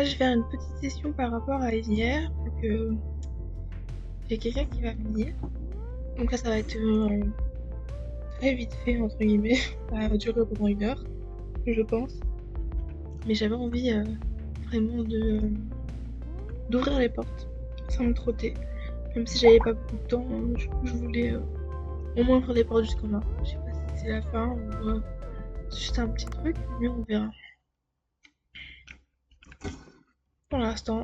Là, je vais faire une petite session par rapport à hier. Donc, j'ai quelqu'un qui va venir. Donc là, ça va être très vite fait, entre guillemets. Ça va durer pendant 1 heure, je pense. Mais j'avais envie vraiment d'ouvrir les portes sans me trotter. Même si j'avais pas beaucoup de temps, je voulais au moins ouvrir les portes jusqu'en là. Je sais pas si c'est la fin ou c'est juste un petit truc, mais on verra. Pour l'instant,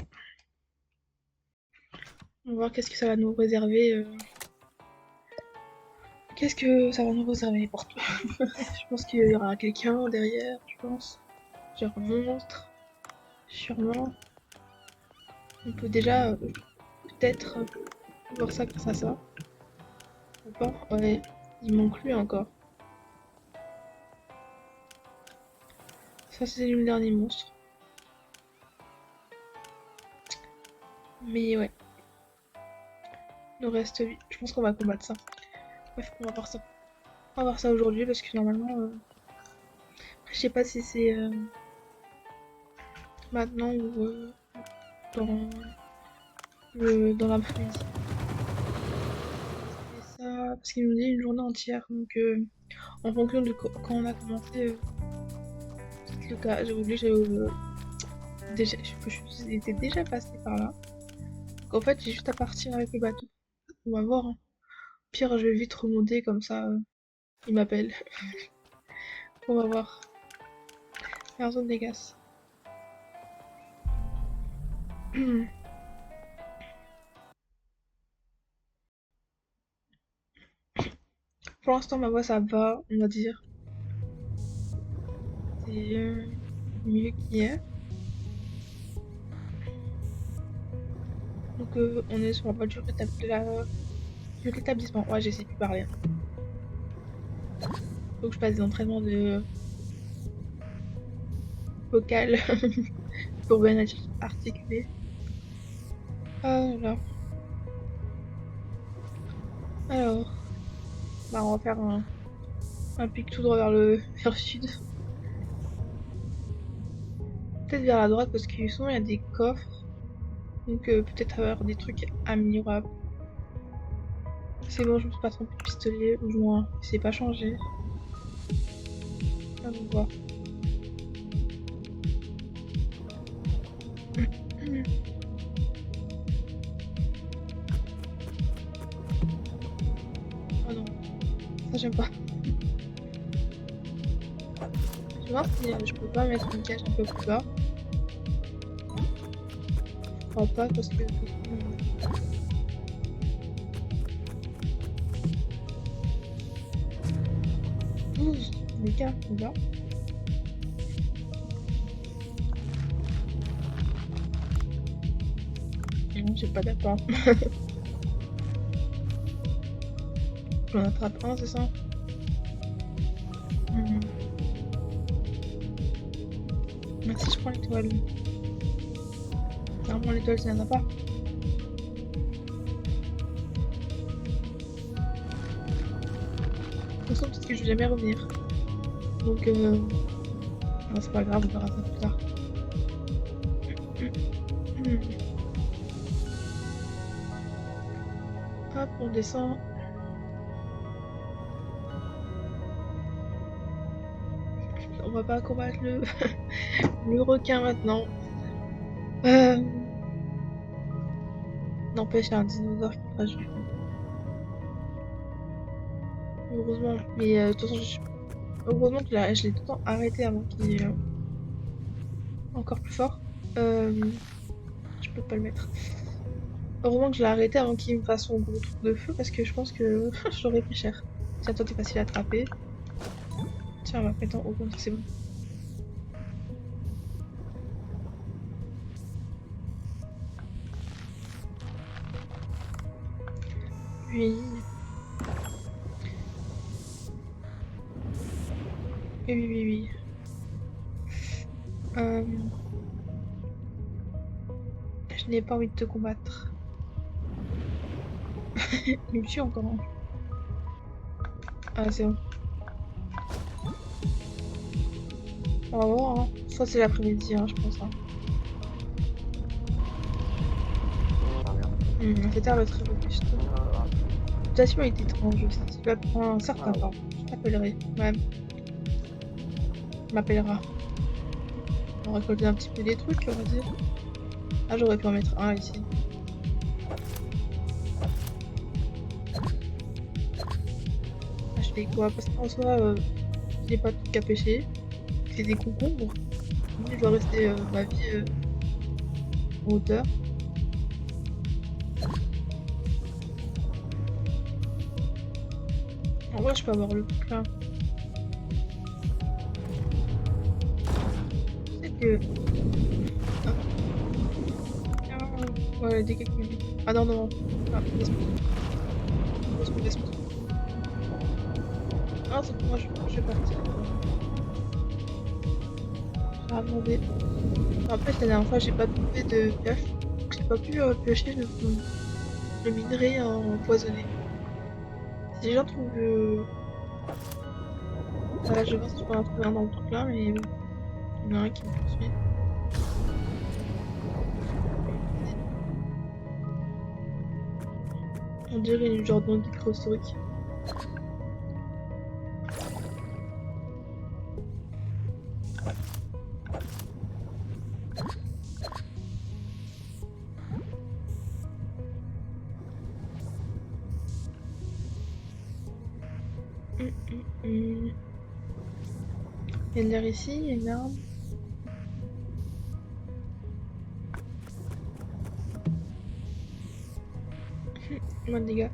on va voir qu'est-ce que ça va nous réserver. Qu'est-ce que ça va nous réserver les portes? Je pense qu'il y aura quelqu'un derrière, je pense. Genre un monstre, sûrement. On peut déjà peut-être voir ça grâce à ça. D'accord? Ouais, il manque lui encore. Ça, c'est le dernier monstre. Mais ouais. Il nous reste 8. Je pense qu'on va combattre ça. Bref, on va voir ça. On va voir ça aujourd'hui parce que normalement. Je sais pas si c'est maintenant ou dans dans l'après-midi. Et ça, parce qu'il nous dit une journée entière. Donc, en fonction de quand on a commencé, c'est le cas. J'ai oublié, déjà, j'étais déjà passé par là. Donc, en fait, j'ai juste à partir avec le bateau. On va voir. Hein. Pire, je vais vite remonter comme ça. Il m'appelle. On va voir. Personne des gaz. Pour l'instant, ma voix ça va, on va dire. C'est mieux qu'hier. Donc, on est sur la voie de l'établissement. Ouais, j'essaie plus parler. Faut que je passe des entraînements de vocal pour bien articuler. Ah là. Alors, bah, on va faire un pic tout droit vers vers le sud. Peut-être vers la droite parce que souvent il y a des coffres. Donc peut-être avoir des trucs améliorables. C'est bon, je me suis pas trompé de pistolet, ou du moins, c'est pas changé. Là, on voit. Oh non, ça j'aime pas. Je vais voir si je peux pas mettre une cage un peu plus bas. Je crois pas parce que... 12 les cas, là. Non, j'ai pas d'apport. J'en attrape un, c'est ça? Mais si je prends l'étoile. Normalement l'étoile ça n'y en a pas. De toute façon peut-être que je vais jamais revenir. Donc non, c'est pas grave, on verra ça plus tard. Hop, on descend. On va pas combattre le requin maintenant. N'empêche, il y a un dinosaure qui crache du fond. Heureusement, mais de toute façon, heureusement que je l'ai tout le temps arrêté avant qu'il est encore plus fort. Je peux pas le mettre. Heureusement que je l'ai arrêté avant qu'il me fasse son gros truc de feu parce que je pense que j'aurais pris cher. Tiens, toi t'es facile à attraper. Tiens, on va mettre en haut comme ça, c'est bon. Oui. Oui. Je n'ai pas envie de te combattre. Il me tue encore. Hein. Ah, c'est bon. On va voir. Hein. Soit c'est l'après-midi, hein, je pense. Hein. Cette herbe est très robuste. La mutation est étrange. Si tu apprends un certain temps, je t'appellerai. Ouais, tu m'appelleras. On va récolter un petit peu des trucs, on va dire. Ah, j'aurais pu en mettre un ici. Ah, je fais quoi? Parce qu'en soi, je n'ai pas de trucs à pêcher. C'est des concombres. Je dois rester ma vie en hauteur. En vrai, je peux avoir le truc là. Je sais que. Ah, ouais, des quelques minutes. Ah non, non. Ah, laisse-moi. Laisse-moi, laisse-moi. Ah, c'est pour moi, je vais partir. J'ai demandé. Après, la dernière fois, j'ai pas trouvé de pioche. Donc, j'ai pas pu piocher le minerai empoisonné. Si les gens trouvent le. Voilà, je vais voir si je peux en trouver un dans le truc là, mais bon. Il y en a un qui me poursuit. On dirait une genre d'anguille préhistorique. Il y a de l'air ici, il y a une arme. Moins de dégâts.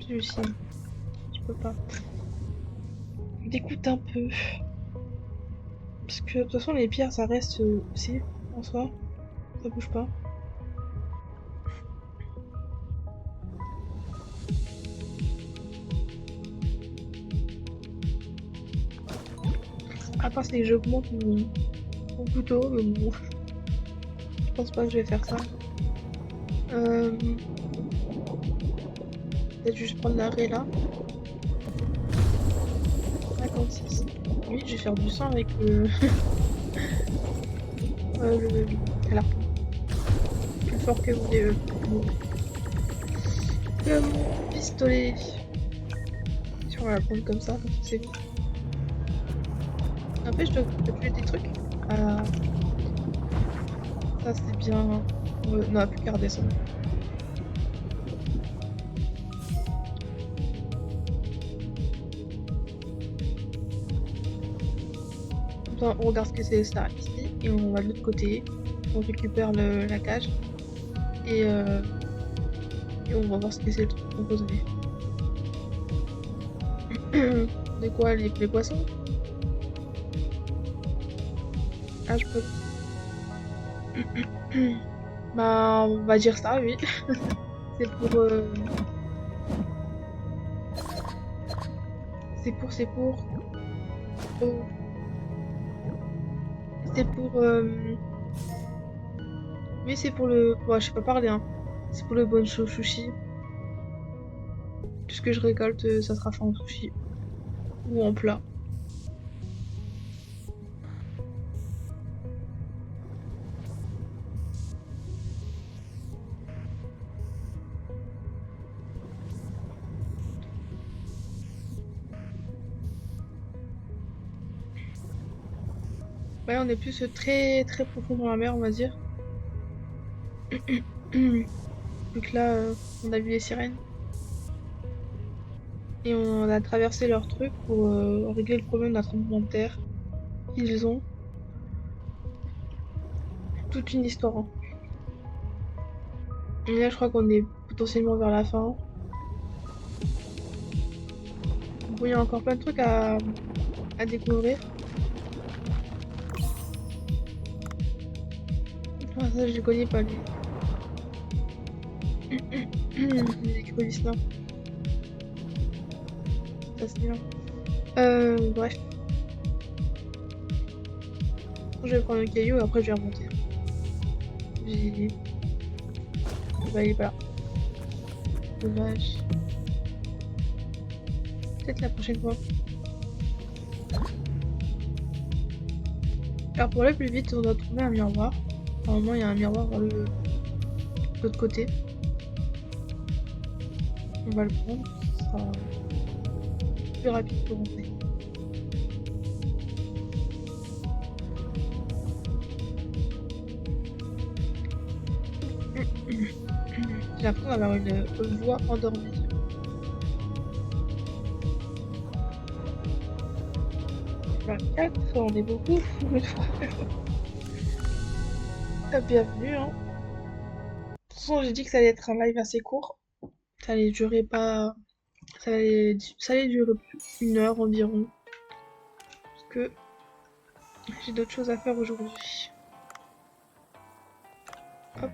Celui-ci, je peux pas. Je dégoûte un peu. Parce que de toute façon, les pierres, ça reste aussi, en soi. Ça bouge pas. À part c'est que j'augmente mon couteau, mais bon. Je pense pas que je vais faire ça. Peut-être juste prendre l'arrêt là. 56. Oui, je vais faire du sang avec le. L'arc. Plus fort que mon pistolet. Si on va la prendre comme ça c'est bon. Après, je dois tuer des trucs. Ah. Ça, c'est bien. Non, on n'a plus qu'à redescendre. On regarde ce que c'est ça ici et on va de l'autre côté. On récupère la cage et on va voir ce que c'est le truc composé. De quoi les poissons? Ah, je peux. Bah, on va dire ça, oui. C'est pour. C'est pour. Oh. C'est pour. Oui, c'est pour le. Ouais, je sais pas parler, hein. C'est pour le boncho sushi. Tout ce que je récolte, ça sera fait en sushi. Ou en plat. Ouais, on est plus très très profond dans la mer, on va dire. Donc là, on a vu les sirènes. Et on a traversé leur truc pour régler le problème d'un tremblement de terre qu'ils ont. Toute une histoire, hein. Et là, je crois qu'on est potentiellement vers la fin. Bon, il y a encore plein de trucs à découvrir. Ah, ça, je le connais pas, lui. Les écureuils là. Ça, c'est bien. Bref. Je vais prendre un caillou et après je vais remonter. Bah, il est pas là. Dommage. Peut-être la prochaine fois. Alors pour aller plus vite, on doit trouver un miroir. Normalement, il y a un miroir dans de l'autre côté. On va le prendre, ce sera plus rapide pour rentrer. J'ai l'impression d'avoir une voix endormie. Bah, 4, on est beaucoup. Bienvenue, hein. De toute façon, j'ai dit que ça allait être un live assez court. Ça allait durer pas. Ça allait durer une heure environ. Parce que j'ai d'autres choses à faire aujourd'hui. Hop.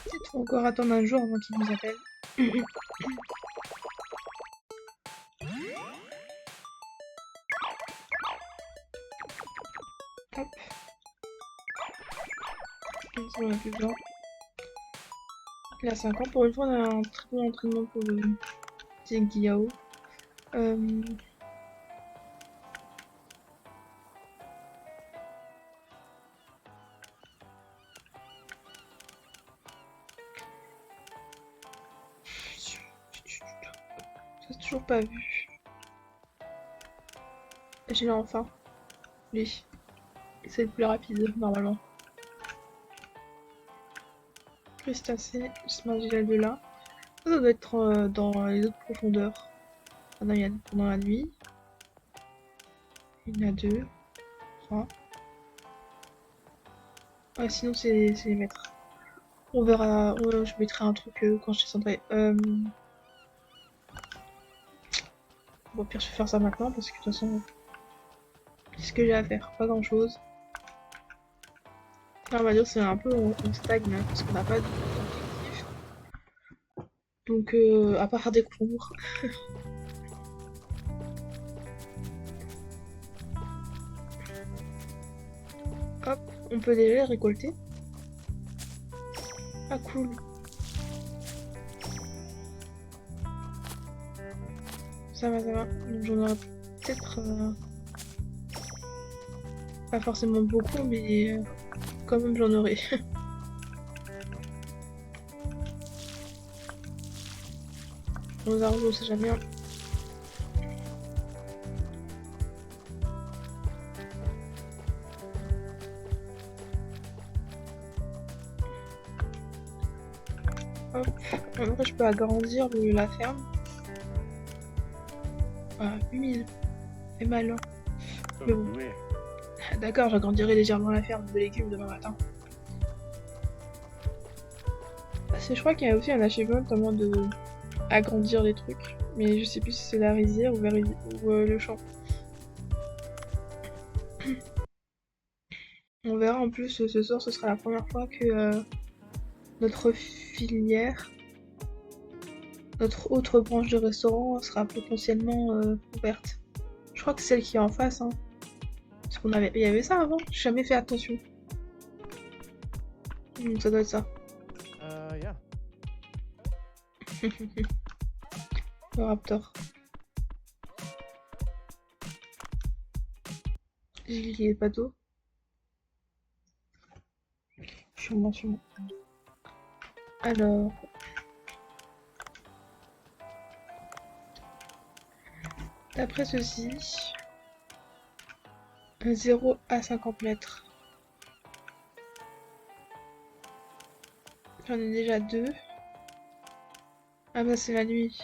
Il faut encore attendre un jour avant qu'il nous appelle. Hop. Comme ça, on a plus besoin. Il a 5 ans. Pour une fois, on a un très bon entraînement pour le petit Guillaume. J'ai toujours pas vu. J'ai enfin. Lui. C'est le plus rapide, normalement. Crustacé, Smargila de là. Ça doit être dans les autres profondeurs. Pendant la nuit. Il y en a 2, 3. Ah, sinon, c'est les maîtres. On verra. Je mettrai un truc quand je descendrai. Bon, au pire, je vais faire ça maintenant parce que de toute façon, c'est ce que j'ai à faire. Pas grand chose. Là, on va dire c'est un peu on stagne hein, parce qu'on n'a pas d'objectif. Donc, à part faire des concours. Hop, on peut déjà les récolter. Ah, cool. Ça va, ça va. Donc, j'en aurai peut-être pas forcément beaucoup, mais quand même, j'en aurai. On arrange, on sait jamais. Hein. Hop, en vrai, je peux agrandir la ferme. Ah, 8000. C'est mal, hein. Mais bon. D'accord, j'agrandirai légèrement la ferme de légumes demain matin. Je crois qu'il y a aussi un achievement notamment de agrandir les trucs. Mais je sais plus si c'est la rizière ou, le champ. On verra en plus ce soir, ce sera la première fois que notre filière, notre autre branche de restaurant sera potentiellement ouverte. Je crois que c'est celle qui est en face, hein. Parce il y avait ça avant, j'ai jamais fait attention. Ça doit être ça. Yeah. Le raptor. J'ai cliqué pas d'eau. Sûrement. Alors. D'après ceci, 0 à 50 mètres. J'en ai déjà 2. Ah bah c'est la nuit.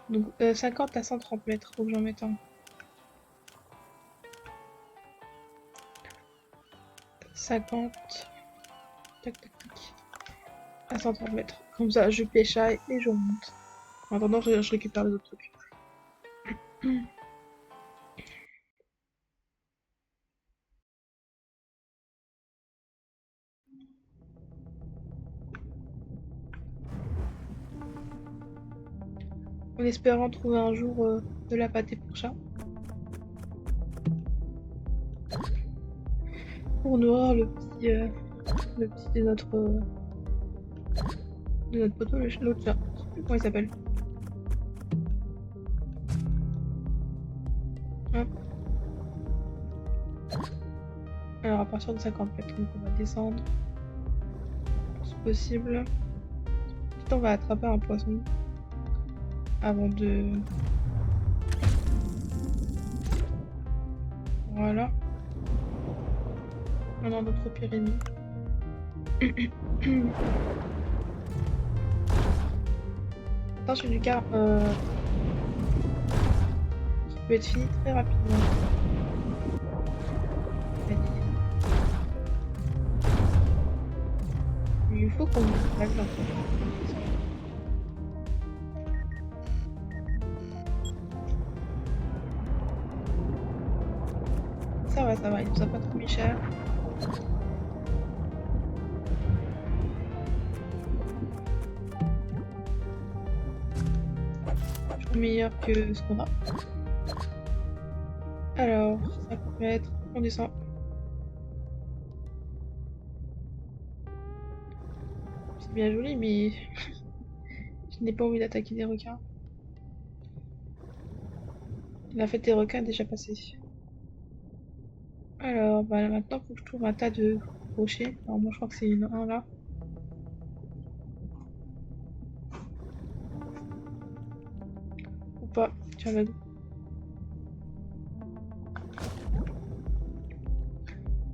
Donc 50 à 130 mètres, faut que j'en mette un. 50. Tac tac tac. À 130 mètres. Comme ça, je pêchaille et je remonte. En attendant, je récupère les autres trucs. en espérant trouver un jour de la pâtée pour chat. Pour nourrir le petit de notre poteau, l'autre chat. Je sais plus comment il s'appelle. Hop. Alors à partir de 50 mètres, donc on va descendre le plus possible. Ensuite on va attraper un poisson avant de... Voilà. On a notre pyrémée. Attention du car qui peut être fini très rapidement. Il faut qu'on règle un peu. Ça va, il nous a pas trop mis cher. Toujours meilleur que ce qu'on a. Alors, 50 mètres, on descend. C'est bien joli, mais je n'ai pas envie d'attaquer des requins. La fête des requins est déjà passée. Alors, bah maintenant, faut que je trouve un tas de rochers. Alors, moi, je crois que c'est un là. Ou pas. Tiens, vas-y.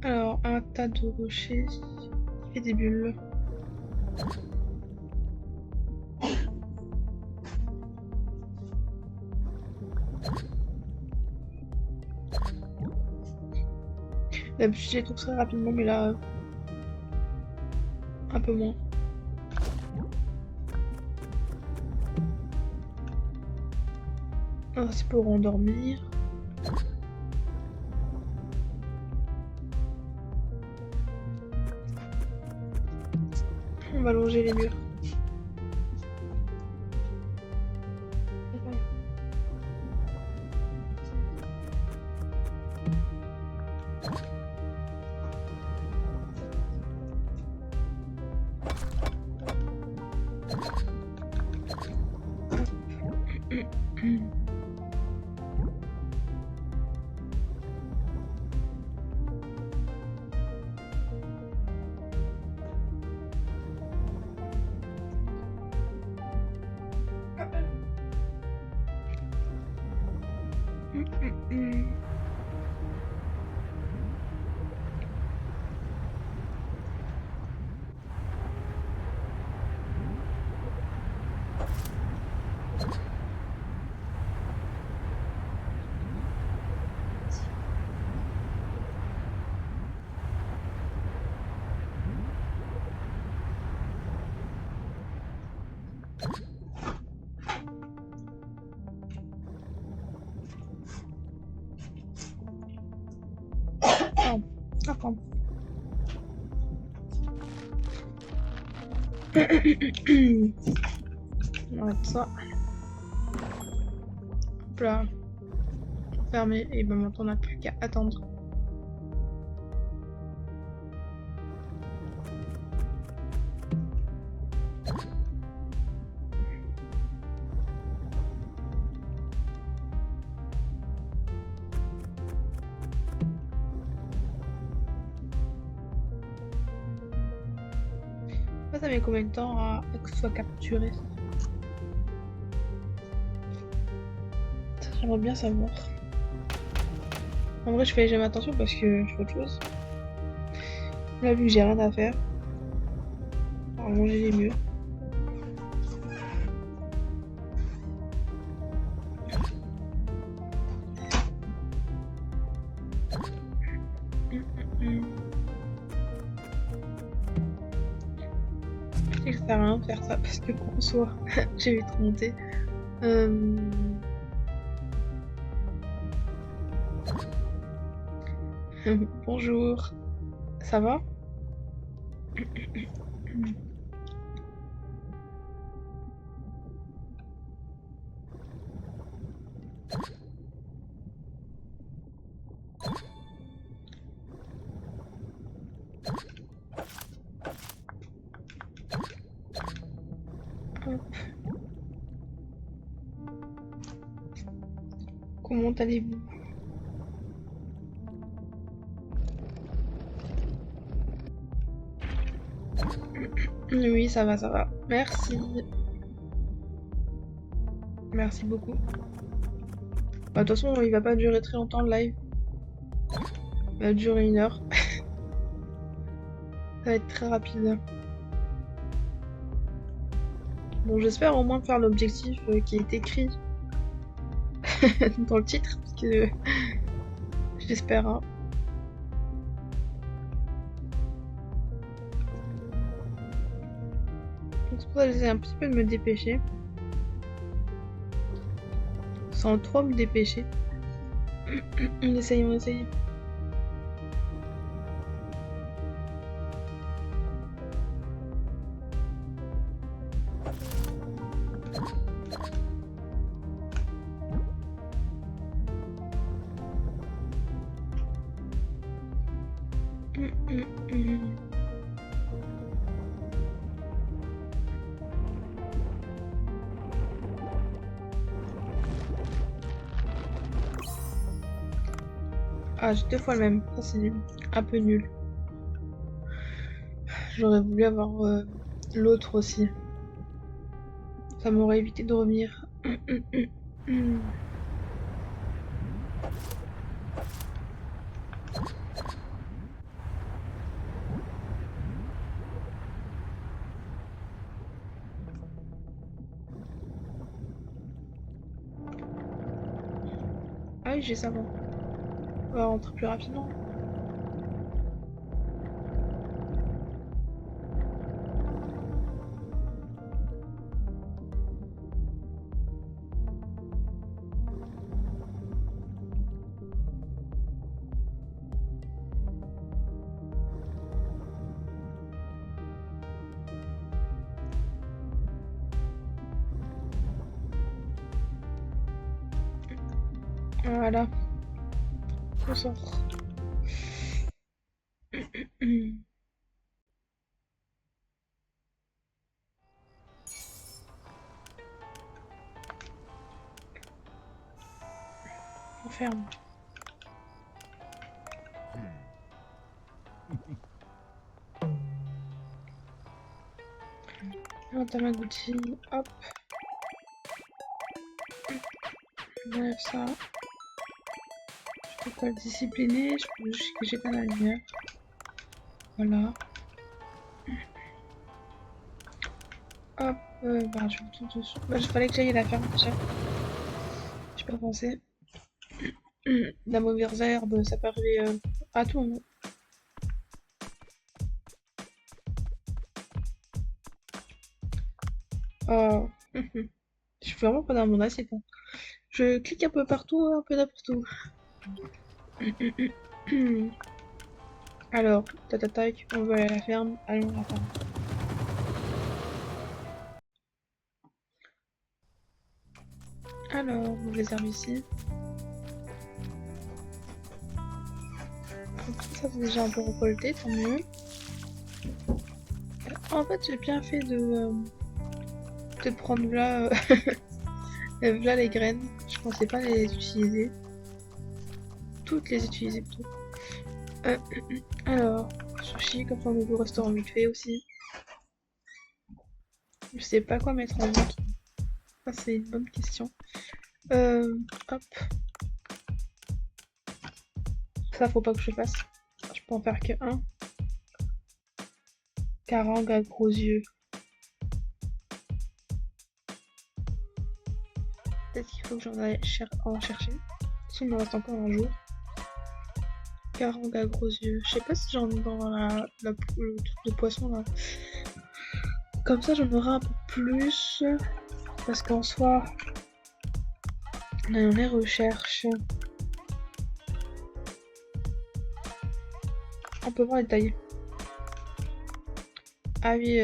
Alors, un tas de rochers qui fait des bulles. D'habitude, je les trouve très rapidement, mais là, un peu moins. Ah, c'est pour endormir. On va longer les murs. Attends. On arrête ça. Hop là. Fermé. Et ben maintenant on n'a plus qu'à attendre. Ça met combien de temps à que ce soit capturé? J'aimerais bien savoir. En vrai, je fais jamais attention parce que je fais autre chose. Là, vu que j'ai rien à faire, on va manger les murs. Je sais que ça sert à rien de faire ça parce que en soi, j'ai vite remonté. Bonjour, ça va? Comment allez-vous? Oui, ça va, ça va. Merci. Merci beaucoup. Bah, de toute façon, il va pas durer très longtemps le live. Il va durer 1 heure. Ça va être très rapide. Bon, j'espère au moins faire l'objectif qui est écrit dans le titre, parce que j'espère, hein. Donc, c'est pour ça que j'essaie un petit peu de me dépêcher. Sans trop me dépêcher. On essaye, on essaye. Ah, j'ai 2 fois le même. Ça, c'est un peu nul. J'aurais voulu avoir l'autre aussi. Ça m'aurait évité de revenir. Ah oui, j'ai ça, bon. On va rentrer plus rapidement. Voilà. On sort. On ferme. Un Tamagotchi. Hop. On enlève ça. Je peux pas le discipliner. Je peux juste que j'éteins la lumière. Voilà. Hop. Bah, je vais tout dessus. Bah, il fallait que j'aille la ferme déjà. J'ai pas pensé. La mauvaise herbe, ça peut arriver à tout moment. Oh. Je suis vraiment pas dans mon assiette, hein. Je clique un peu partout, un peu n'importe où. Alors, tac, on va aller à la ferme. Allons à la ferme. Alors, mauvaise herbe ici. Ça c'est déjà un peu récolté, tant mieux. En fait, j'ai bien fait de prendre là, là les graines. Je pensais pas les utiliser. Toutes les utiliser plutôt. Alors, sushi, comme ça on ouvre le restaurant vite fait aussi. Je sais pas quoi mettre en vente. Ça c'est une bonne question. Hop. Ça faut pas que je fasse. Je peux en faire que un. Carangue à gros yeux. Peut-être qu'il faut que j'en aille en chercher. Sinon il me reste encore un jour. Carangue à gros yeux. Je sais pas si j'en ai dans le truc de poisson là. Comme ça j'en aurai un peu plus. Parce qu'en soi, on les recherche. On peut voir les tailles. Ah oui,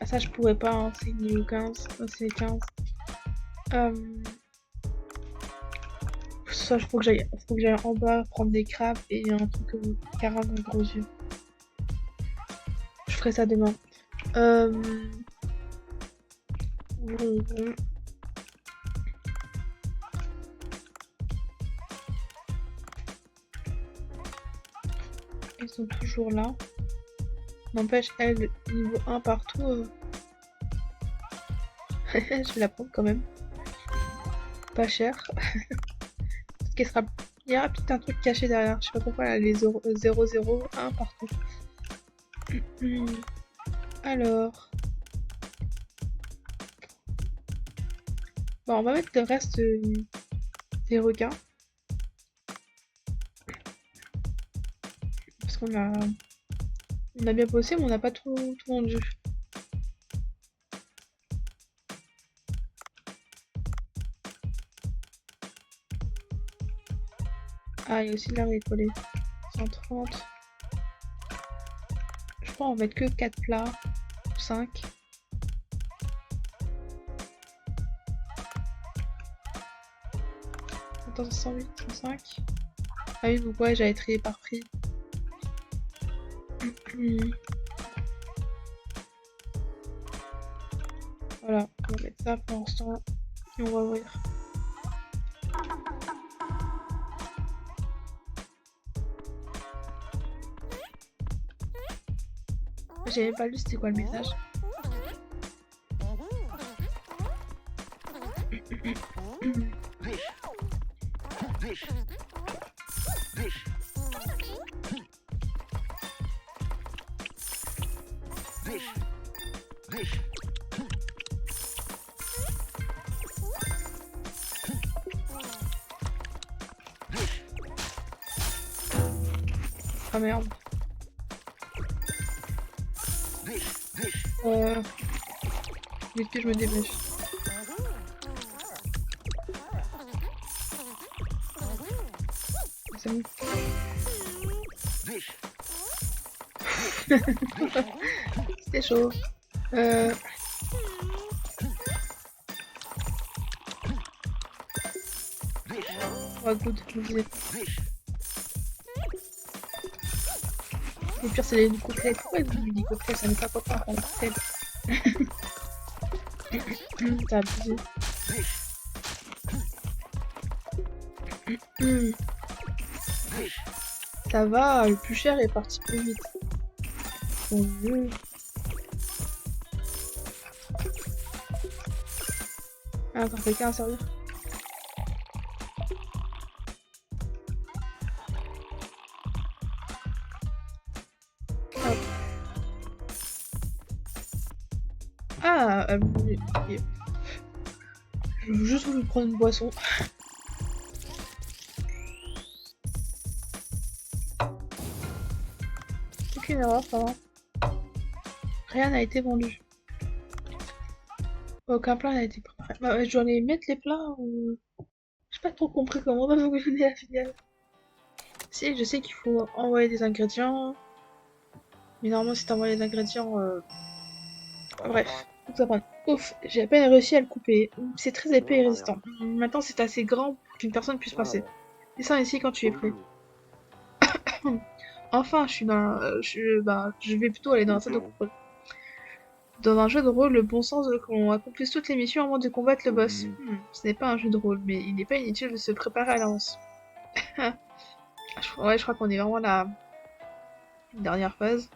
ça je pourrais pas, hein, c'est niveau 15, c'est 15. Ça, faut que j'aille en bas prendre des crabes et un truc caramel en gros yeux. Je ferai ça demain. Bon. Ils sont toujours là. N'empêche, elle, niveau 1 partout, je vais la prendre quand même. Pas cher. Peut-être qu'elle sera... Il y aura peut-être un truc caché derrière. Je sais pas pourquoi elle a les 0, 0, 1 partout. Alors... Bon, on va mettre le reste des requins. Parce qu'on a... On a bien bossé, mais on n'a pas tout vendu. Ah, il y a aussi de la récolée. 130. Je crois qu'on va mettre que 4 plats. 5. Attends, 108, 105. Ah oui, donc ouais, j'avais trié par prix. Voilà, on va mettre ça pour l'instant. Et on va ouvrir. J'ai même pas lu c'était quoi le message. Ah merde. Vite que je me dépêche. C'est bon. C'était chaud. Oh good, je me disais. Le pire c'est les cocktails. Pourquoi ils ont des cocktails? Ça n'est pas quoi faire en cocktail. T'as abusé. Ça va, le plus cher est parti plus vite. Bon Dieu. Ah, encore quelqu'un à servir. Hop. Ah, je veux juste voulu prendre une boisson. Aucune erreur, ça va. Rien n'a été vendu. Aucun plat n'a été préparé. Bah, je dois les mettre les plats ou... J'ai pas trop compris comment on va fonctionner à la finale. Si, je sais qu'il faut envoyer des ingrédients. Mais normalement, si t'envoies les ingrédients... Bref, faut que ça prenne. Ouf, j'ai à peine réussi à le couper. C'est très épais et résistant. Maintenant, c'est assez grand pour qu'une personne puisse passer. Descends ici quand tu es prêt. Enfin, je suis dans... je vais plutôt aller dans un jeu de rôle. Dans un jeu de rôle, le bon sens veut qu'on accomplisse toutes les missions avant de combattre le boss. Ce n'est pas un jeu de rôle, mais il n'est pas inutile de se préparer à l'avance. Ouais, je crois qu'on est vraiment à la dernière phase.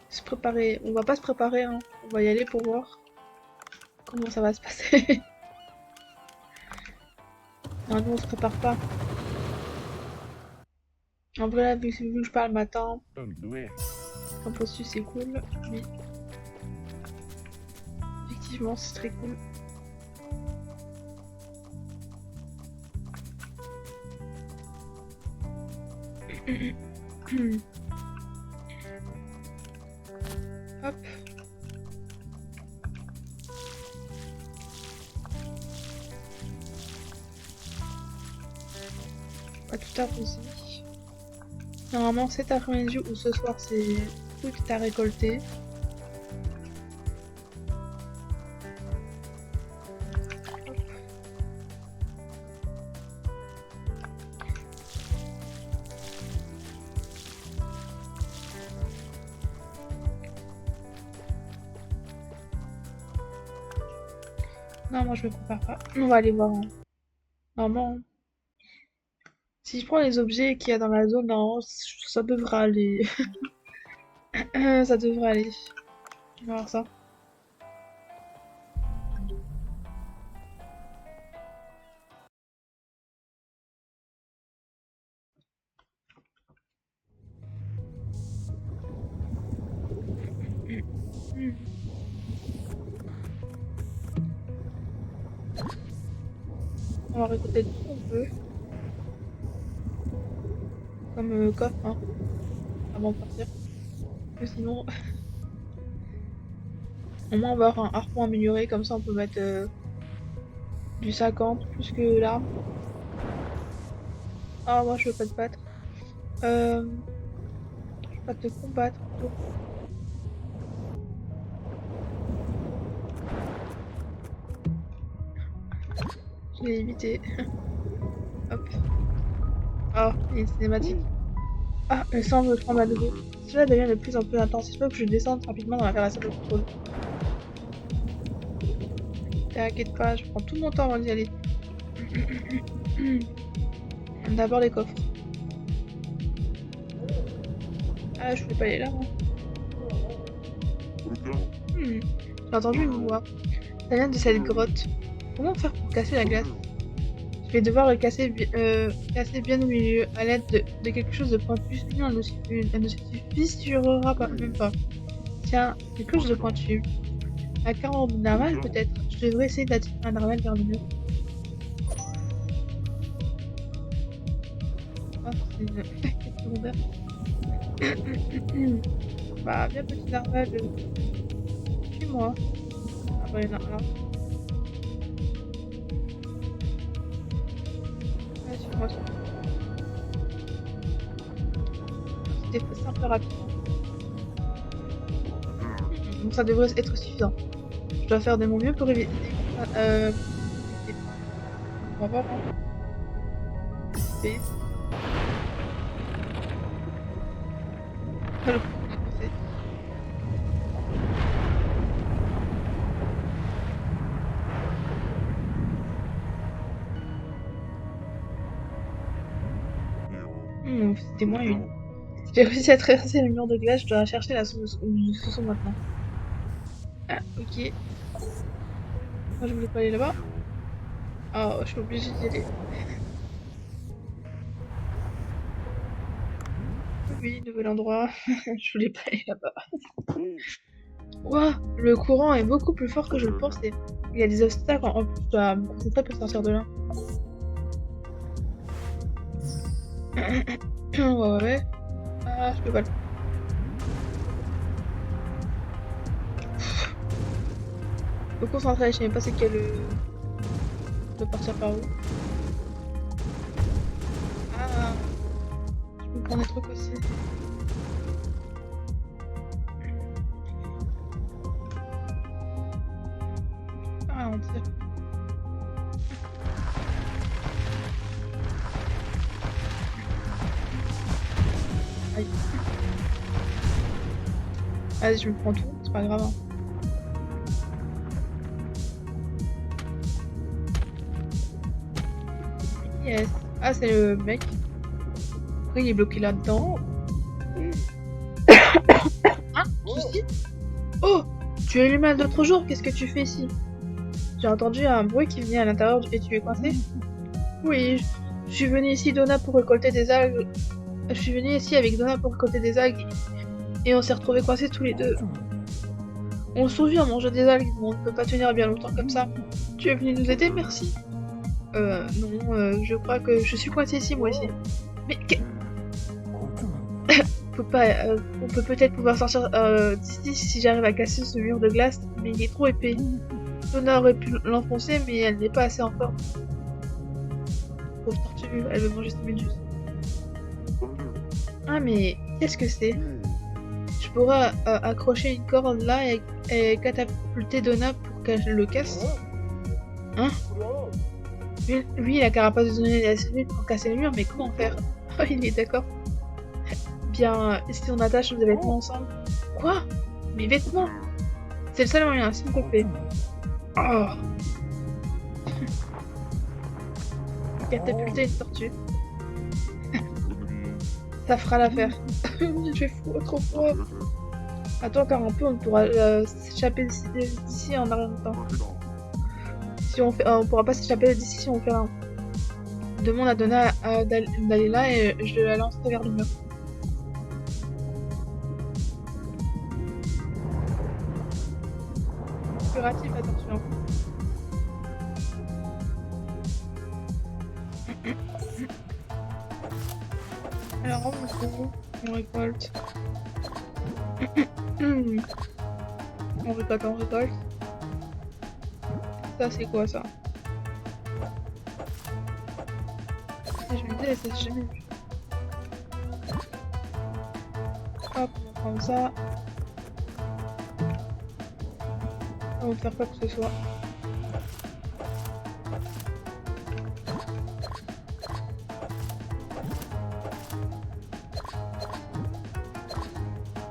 Se préparer. On va pas se préparer, hein. On va y aller pour voir comment ça va se passer. Non, nous on se prépare pas. En vrai, là, vu que je parle matin, un processus c'est cool, mais effectivement, c'est très cool. Hop. À tout à aussi. Normalement, cet après-midi ou ce soir, c'est tout que t'as récolté. Non, moi je me prépare pas. On va aller voir. Hein. Normalement. Si je prends les objets qu'il y a dans la zone, non, ça devrait aller. Ça devrait aller. On va voir ça. On va récolter tout ce qu'on peut. Comme coffre, hein, avant de partir. Parce que sinon, au moins on va avoir un harpon amélioré, comme ça on peut mettre du 50 plus que l'arme. Ah, moi je veux pas te battre. Je veux pas te combattre plutôt. Je l'ai évité. Hop. Ah, il y a une cinématique. Ah, le sang me prend à nouveau. Cela devient de plus en plus intense. Il faut que je descende rapidement dans la salle de contrôle. T'inquiète pas, je prends tout mon temps avant d'y aller. D'abord les coffres. Ah, je voulais pas aller là, moi. J'ai entendu une voix. Ça vient de cette grotte. Comment faire pour casser la glace? Je vais devoir le casser, casser bien au milieu à l'aide de quelque chose de pointu. Sinon, elle ne se fissurera pas, même pas. Tiens, quelque chose de pointu. Un carreau narval peut-être. Je devrais essayer d'attirer un narval vers le mur. Oh, c'est une quête secondaire. Bah, bien petit narval. Suis-moi. Ah bah, il y en a un là. Ouais, suis-moi. C'était simple et rapide. Donc ça devrait être suffisant. Je dois faire de mon mieux pour éviter. On va voir. Hein. Alors, c'était moins une. J'ai réussi à traverser le mur de glace, je dois chercher la source du son maintenant. Ah, ok. Moi je voulais pas aller là-bas. Oh, je suis obligée d'y aller. Oui, nouvel endroit. Je voulais pas aller là-bas. Ouah, le courant est beaucoup plus fort que je le pensais. Il y a des obstacles, en plus je dois me concentrer pour sortir de là. Ouais. Ah, je peux pas le... Me concentrer, je sais même pas c'est quel... Je peux partir par où. Ah, je peux prendre des trucs aussi. Ah, on tire. Aïe. Vas-y, je me prends tout, c'est pas grave. Hein. Yes. Ah, c'est le mec. Pourquoi il est bloqué là-dedans? Hein? Ici? Oh! Tu es l'humain d'autre jour, qu'est-ce que tu fais ici? J'ai entendu un bruit qui venait à l'intérieur et tu es coincé? Oui, je suis venu ici Donna pour récolter des algues. Je suis venu ici avec Donna pour récolter des algues et on s'est retrouvés coincés tous les deux. On survit en mangeant des algues, mais on ne peut pas tenir bien longtemps comme ça. Tu es venu nous aider, merci. Non, je crois que je suis coincé ici moi aussi. Mais on peut peut-être pouvoir sortir d'ici si j'arrive à casser ce mur de glace, mais il est trop épais. Donna aurait pu l'enfoncer, mais elle n'est pas assez en forme. Pauvre tortue, elle veut manger ses méduses. Ah mais qu'est-ce que c'est? Je pourrais accrocher une corde là et catapulter Donna pour qu'elle le casse. Hein? Lui, il a carapace de donner la cellule pour casser le mur, mais comment faire? Oh, il est d'accord. Bien, si on attache nos vêtements ensemble. Quoi? Mes vêtements? C'est le seul moyen, s'il te plaît. Oh! Catapulter une tortue. Ça fera l'affaire. Il fait froid, trop froid. Attends, car un peu, on pourra s'échapper d'ici en arrière de temps. Si on fait, on pourra pas s'échapper d'ici si on fait un. Demande à Donna d'aller là et je la lancerai vers le mur. Curatif, attention. Alors on récolte. On récolte, on récolte. Ça c'est quoi ça? Je me disais, ça j'ai jamais vu. Hop, on va prendre ça. On va faire quoi que ce soit.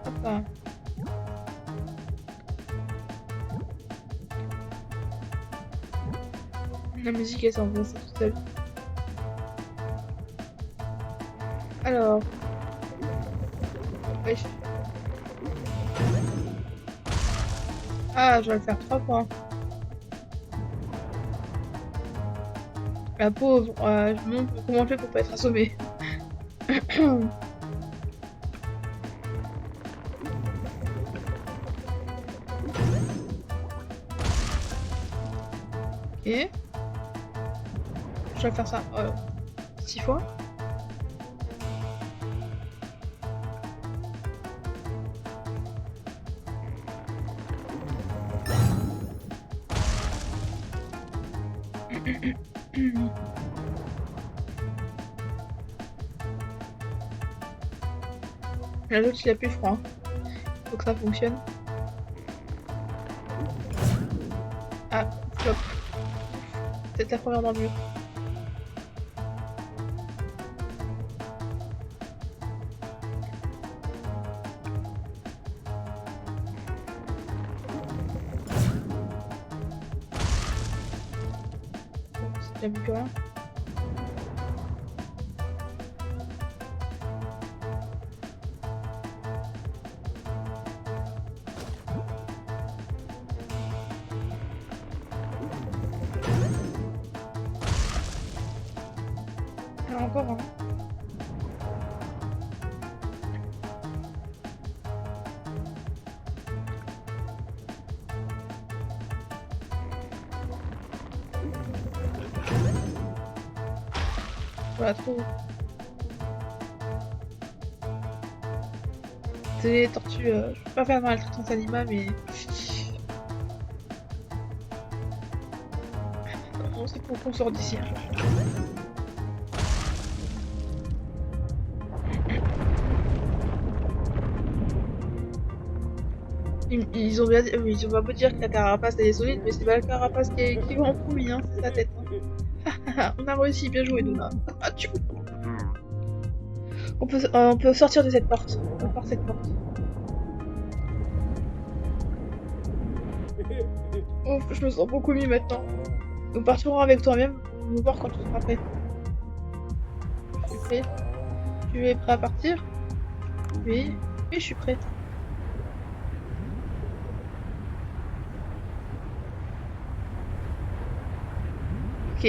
Hop là. La musique elle s'en va, c'est toute seule. Alors. Wesh. Ah, je vais le faire 3 points. La pauvre, je me montre comment on fait pour pas être assommé. Ok. Je vais faire ça 6 fois. L'autre il a plus froid. Faut que ça fonctionne. Ah, flop. C'est la première dans le mur. C'est déjà plus rien. Encore un. Voilà, trop. Désolé les tortues, je peux pas faire de maltraitance animale, mais... On sait qu'on sort d'ici. Hein. Ils ont bien dit, ils ont pas beau dire que la carapace elle est solide, mais c'est pas la carapace qui va en premier, hein, c'est sa tête. Hein. On a réussi, bien joué Donna. On peut sortir de cette porte. On part cette porte. Oh, je me sens beaucoup mieux maintenant. Nous partirons avec toi-même, nous voir quand tu seras prêt. Je suis prêt. Tu es prêt à partir? Oui, oui, je suis prêt. Ok.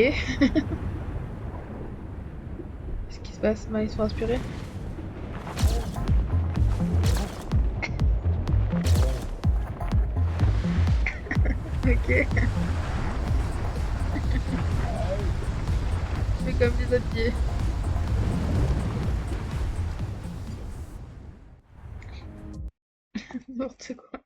Qu'est-ce qui se passe? Ils sont inspirés. Ok. Je fais comme des autres pieds. N'importe quoi.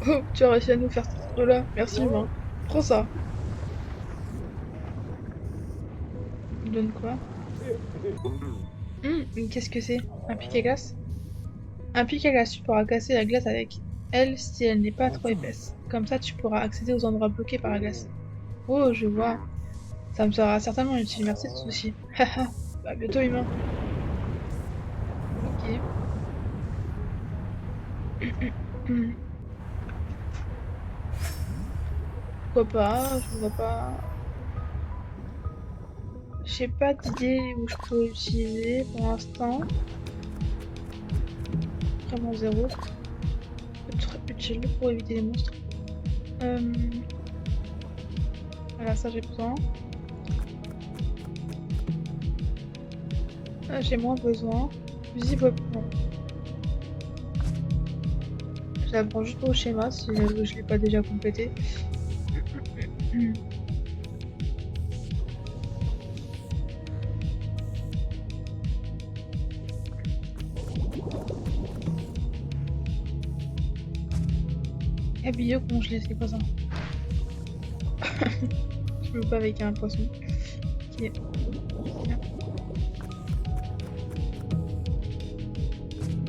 Oh, tu as réussi à nous faire sortir de là. Merci, humain. Prends ça. Il donne quoi? Qu'est-ce que c'est? Un pic à glace? Un pic à glace, tu pourras casser la glace avec elle si elle n'est pas trop épaisse. Comme ça, tu pourras accéder aux endroits bloqués par la glace. Oh, je vois. Ça me sera certainement utile, merci de ce souci. Haha, à bientôt, humain. Ok. pourquoi pas, je ne vois pas. J'ai pas d'idée où je pourrais l'utiliser pour l'instant. Vraiment zéro. Peut-être utile pour éviter les monstres. Voilà, ça j'ai besoin. J'ai moins besoin. Fusil bois. Je la prends juste au schéma si je l'ai pas déjà complété. Cabillaud congelé, c'est quoi ça? Je me bats avec un poisson. Ok.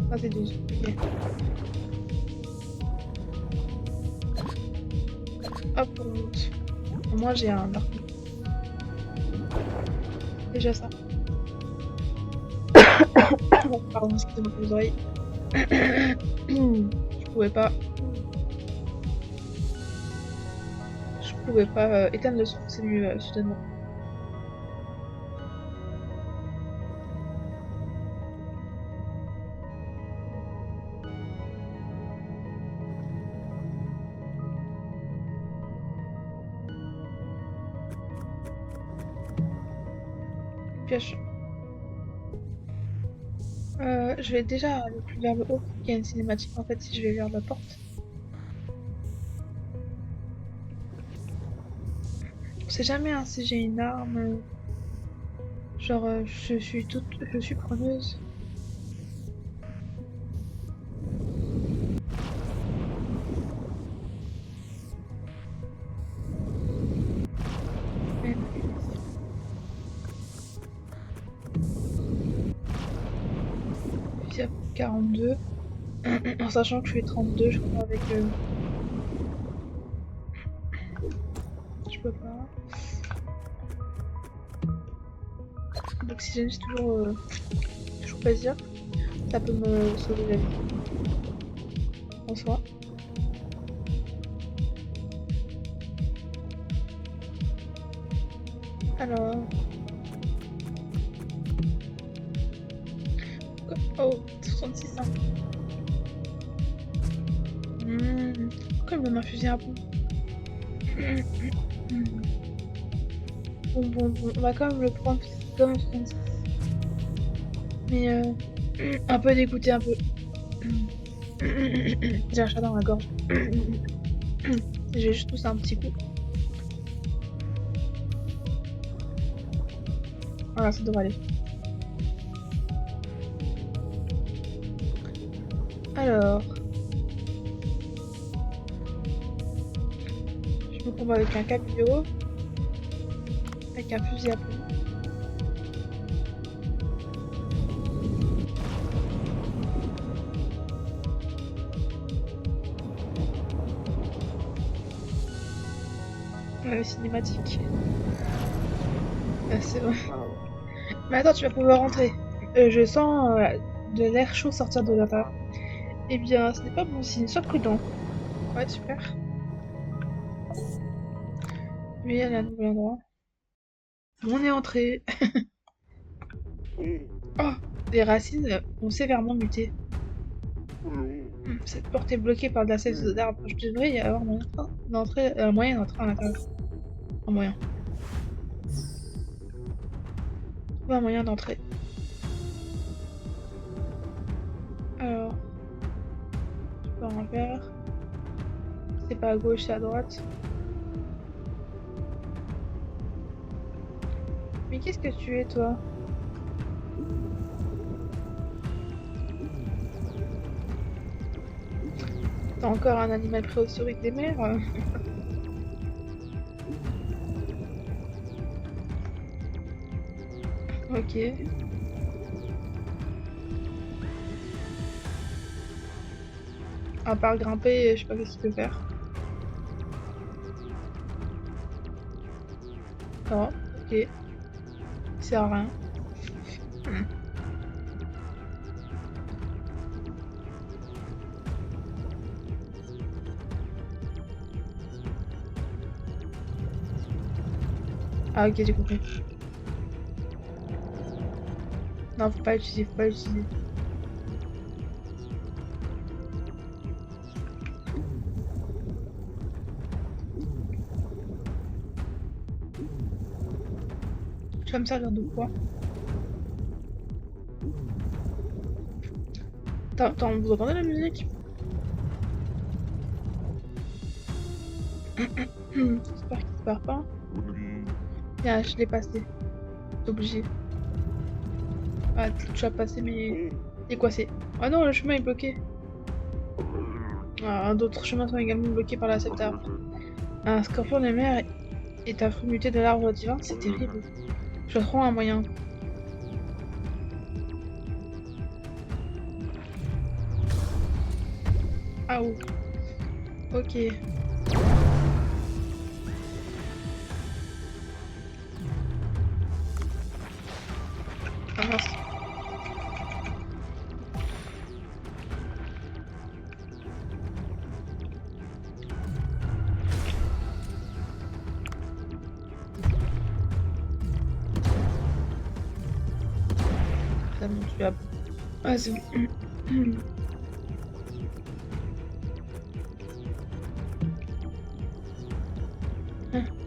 Ah, c'est 12. Ok. Hop, on monte. Moi, j'ai un arc. Déjà ça. Pardon, excusez-moi pour les oreilles. Je pouvais pas. Je pouvais pas éteindre le son, c'est mieux soudainement. Pioche. Je vais déjà aller plus vers le haut pour qu'il y ait une cinématique en fait si je vais vers la porte. On sait jamais hein, si j'ai une arme. Genre je suis preneuse. Mais- Puis à 42. En sachant que je suis 32 je crois avec je peux pas. L'oxygène c'est toujours plaisir. Ça peut me sauver la vie en soi. Alors. Oh, 66 ans. Pourquoi il me donne un fusil à pompe? Bon, on va quand même le prendre parce que c'est quand même 66. Mais un peu dégoûté, un peu. J'ai un chat dans la gorge. J'ai juste poussé un petit coup. Voilà, ça devrait aller. Alors. Je me combat avec un cabillaud. Avec un fusil à pompe. Cinématique. C'est vrai. Mais attends, tu vas pouvoir rentrer. Je sens de l'air chaud sortir de l'intérieur. Eh bien, ce n'est pas bon signe, sois prudent. Ouais, super. Je vais aller à un nouvel endroit. On est entré. Oh, les racines ont sévèrement muté. Cette porte est bloquée par de la sève d'arbre. Je devrais y avoir moyen d'entrer à l'intérieur. Un moyen. Trouver un moyen d'entrer. Alors, je peux en faire. C'est pas à gauche, c'est à droite. Mais qu'est-ce que tu es, toi? T'as encore un animal préhistorique des mers? Ok. À part grimper, je sais pas ce qu'il peut faire. Oh, ok. Il sert à rien. Ah ok, j'ai compris. Non, faut pas l'utiliser, faut pas l'utiliser. Tu vas me servir de quoi? Attends, vous entendez la musique? J'espère qu'il se perd pas. Tiens, je l'ai passé. C'est obligé. Ah, tu l'as passé, mais il est coincé. Ah non, le chemin est bloqué. Ah, d'autres chemins sont également bloqués par la cet arbre. Un scorpion de mer est un fruit muté de l'arbre divin, c'est terrible. Je dois trouver un moyen. Ah oh, ok. Ah mince. Ça me tue à... Ah, c'est bon.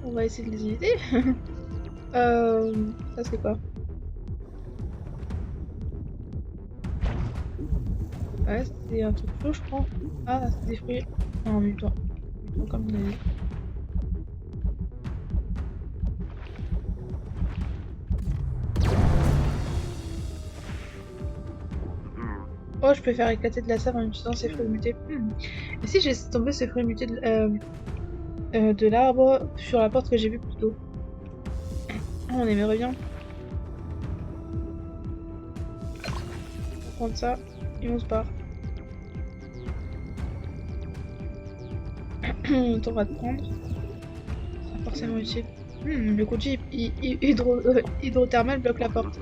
On va essayer de les éviter. Ça c'est quoi? Ouais, c'est un truc chaud, je crois. Ah, c'est des fruits. Non, mutant. Mutant comme on a dit. Oh, je peux faire éclater de la sable en utilisant ces fruits mutés. Et si j'ai laissé tomber ces fruits mutés de l'arbre sur la porte que j'ai vue plus tôt? On aimerait bien. On va prendre ça et on se barre. On va te prendre. Ça sera forcément utile. Le conduit hydrothermal bloque la porte.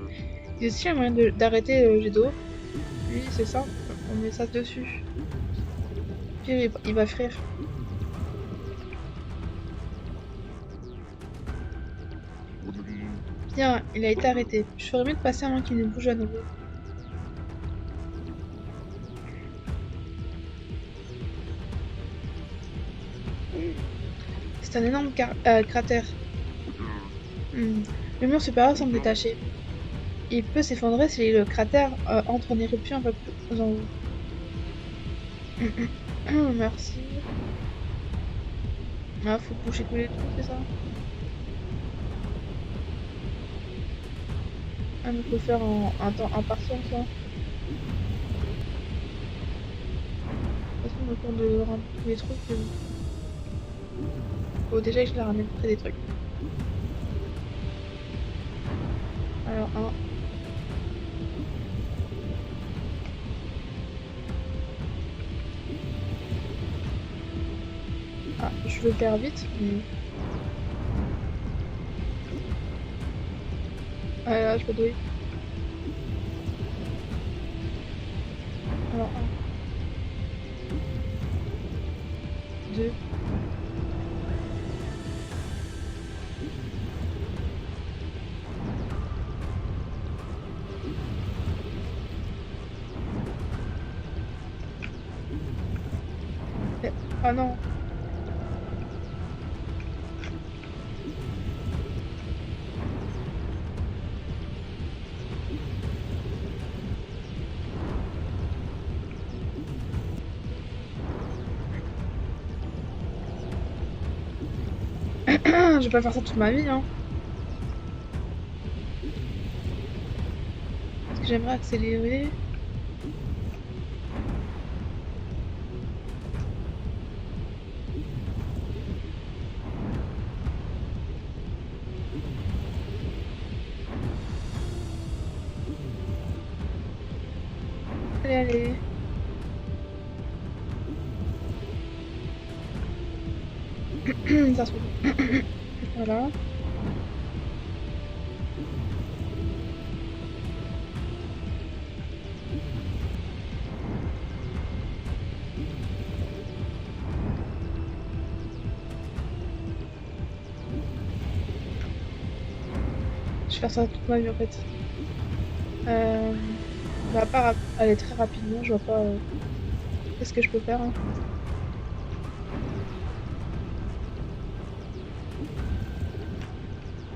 Il y a aussi un moyen d'arrêter le jet d'eau. Oui, c'est ça. On met ça dessus. Puis il va frire. Bien, il a été arrêté. Je ferais mieux de passer avant qu'il ne bouge à nouveau. C'est un énorme cratère. Le mur supérieur semble détaché. Il peut s'effondrer si le cratère entre en éruption un peu plus en haut. Merci. Ah, faut coucher tous les trucs, c'est ça? Ah, mais faut faire un temps impartial, ça. De toute façon, le temps de ramener tous les trucs. Faut déjà que je la ramène près des trucs. Alors, un. Ah, je veux faire vite, mais... Ah là, je peux douiller. Alors, un. Deux. Ah non. Je vais pas faire ça toute ma vie, hein. Parce que j'aimerais accélérer. Allez, allez. Ça se trouve. Voilà. vais faire ça toute ma vie en fait. Euh... Bah, à part aller très rapidement, je vois pas qu'est-ce que je peux faire, hein.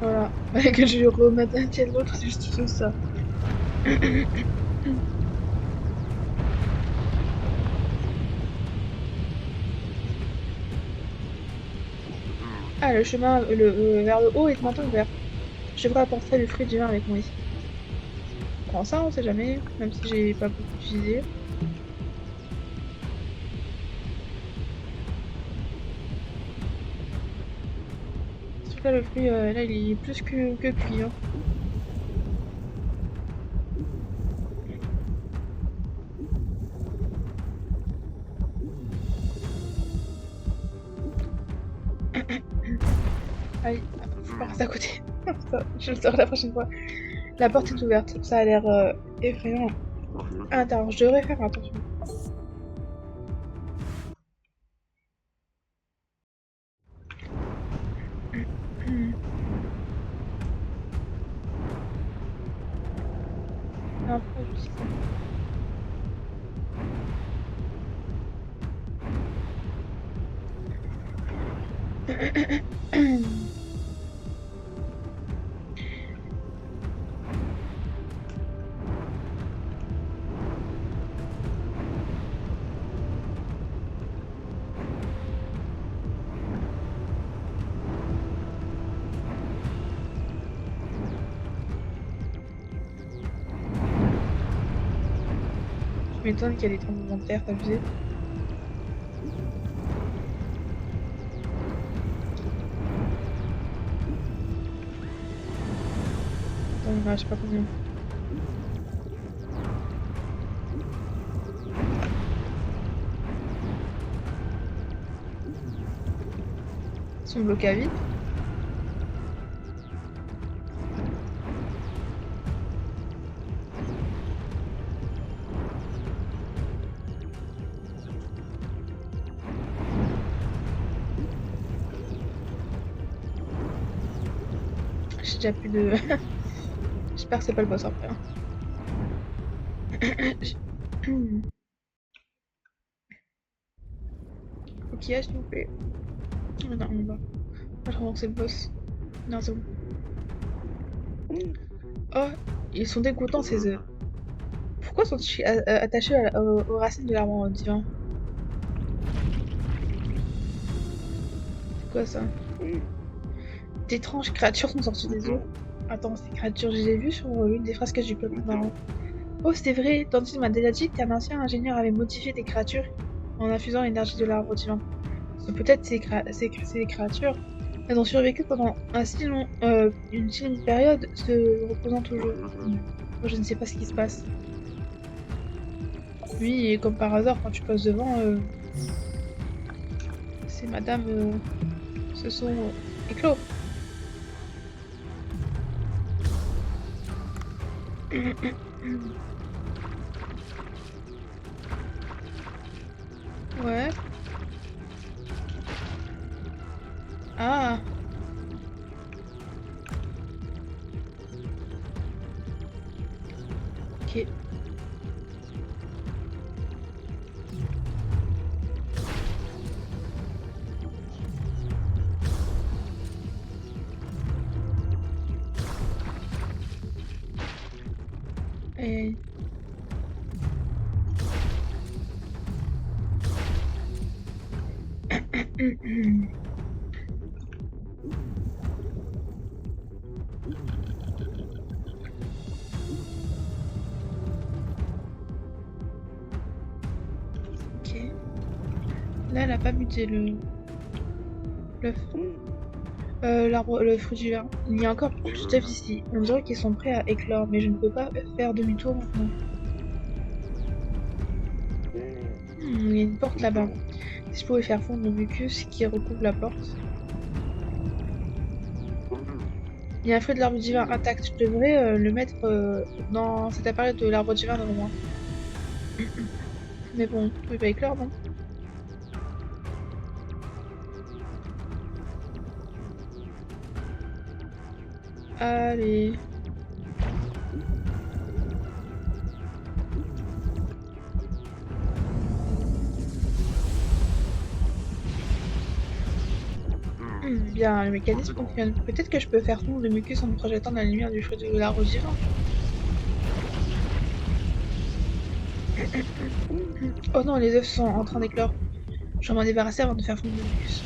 Voilà. Que je lui remette un pied de l'autre, c'est juste ça. Ah, le chemin vers le haut est maintenant ouvert. Je devrais apporter le fruit du vin avec moi ici. Prends ça, on sait jamais, même si j'ai pas beaucoup utilisé. En tout cas, le fruit, là, il est plus que cuit, hein. Aïe, faut pas rester à côté. Ça, je le saurai la prochaine fois. La porte est ouverte, ça a l'air effrayant à l'intérieur. Je devrais faire attention. Non, pas juste ça. Je m'étonne qu'il y ait des tremblements de terre, t'as vu? Attends, je sais pas combien. Ils sont bloqués à vie. J'ai déjà plus de... J'espère que c'est pas le boss après, hein. Coquillage, s'il vous plaît. Oh, non, on va. Je crois que c'est le boss. Non, c'est bon. Oh, ils sont dégoûtants ces œufs. Pourquoi sont-ils attachés aux racines de l'arbre divin? C'est quoi ça? D'étranges créatures sont sorties des eaux. Attends, ces créatures, je les ai vues sur l'une des fresques du peuple marron. Oh, c'était vrai! Dandy m'a déjà dit qu'un ancien ingénieur avait modifié des créatures en infusant l'énergie de l'arbre divin. Peut-être ces créatures, elles ont survécu pendant une si longue période, se reposant toujours. Moi, je ne sais pas ce qui se passe. Oui, et comme par hasard, quand tu passes devant, ces madames se sont éclos. Ouais. Ah, ok. Et... Ok. Là, elle a pas buté le, le fruit du vin. Il y a encore plus d'œufs ici. On dirait qu'ils sont prêts à éclore, mais je ne peux pas faire demi-tour maintenant. Il y a une porte là-bas. Si je pouvais faire fondre le mucus qui recouvre la porte. Il y a un fruit de l'arbre divin intact. Je devrais le mettre dans cet appareil de l'arbre divin devant moi. Mais bon, il va éclore, non? Allez. Bien, le mécanisme fonctionne. Peut-être que je peux faire fondre le mucus en me projetant dans la lumière du feu de l'arbre girant. Oh non, les œufs sont en train d'éclore. Je dois m'en débarrasser avant de faire fondre le mucus.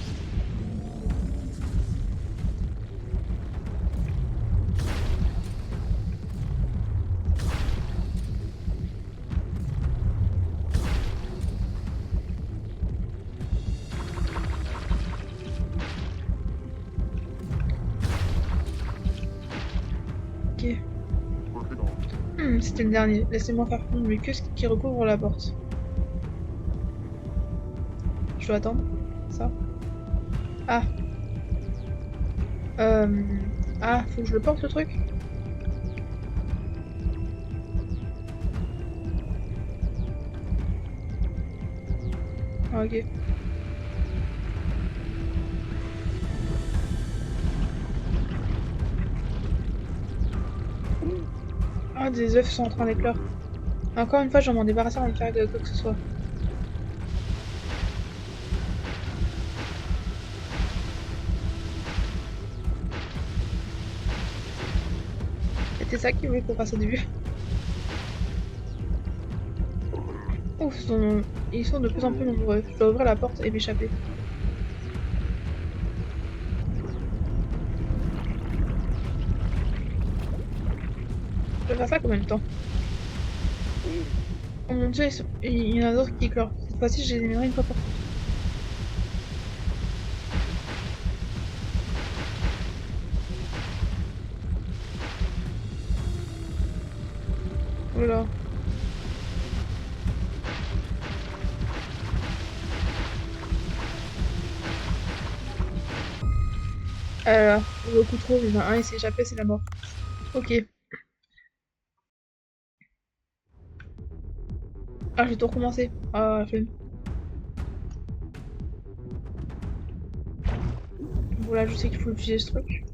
Ok. C'était le dernier. Laissez-moi faire fondre le mucus qui recouvre la porte. Je dois attendre. Ça. Ah. Ah, faut que je le porte le truc? Ah, ok. Ah, des œufs sont en train d'éclore. Encore une fois, je dois m'en débarrasser avant de faire quoi que ce soit. C'était ça qu'il voulait qu'on fasse au début. Ouf, ils sont de plus en plus nombreux. Je dois ouvrir la porte et m'échapper. Je vais faire ça combien de temps? Oh mon dieu, il y en a d'autres qui éclorent. Cette fois-ci, je les éliminerai une fois pour toutes. Oh là. Ah là là, beaucoup trop, il y en a un, il s'est échappé, c'est la mort. Ok. Ah, je vais tout recommencer. Ah, la flemme. Bon, là, je sais qu'il faut utiliser ce truc.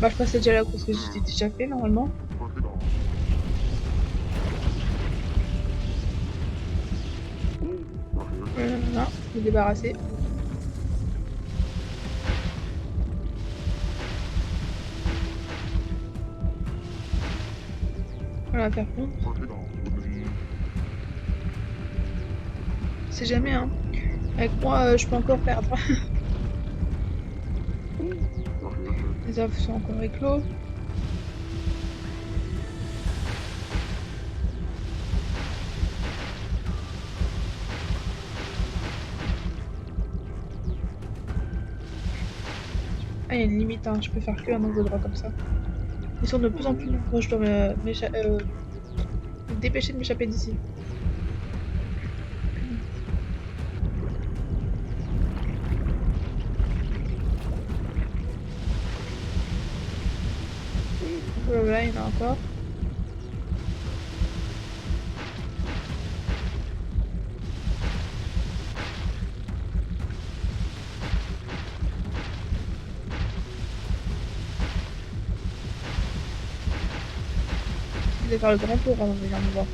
Bah, je passais déjà là parce que j'étais déjà fait normalement. Non, je me débarrasser. On va faire fondre. C'est jamais, hein. Avec moi, je peux encore perdre. Les œufs sont encore éclos. Ah, il y a une limite, hein. Je peux faire que un angle droit comme ça. Ils sont de plus en plus nombreux. Je dois me dépêcher de m'échapper d'ici. Voilà, il y en a encore. Je vais faire le grand tour avant de venir me voir.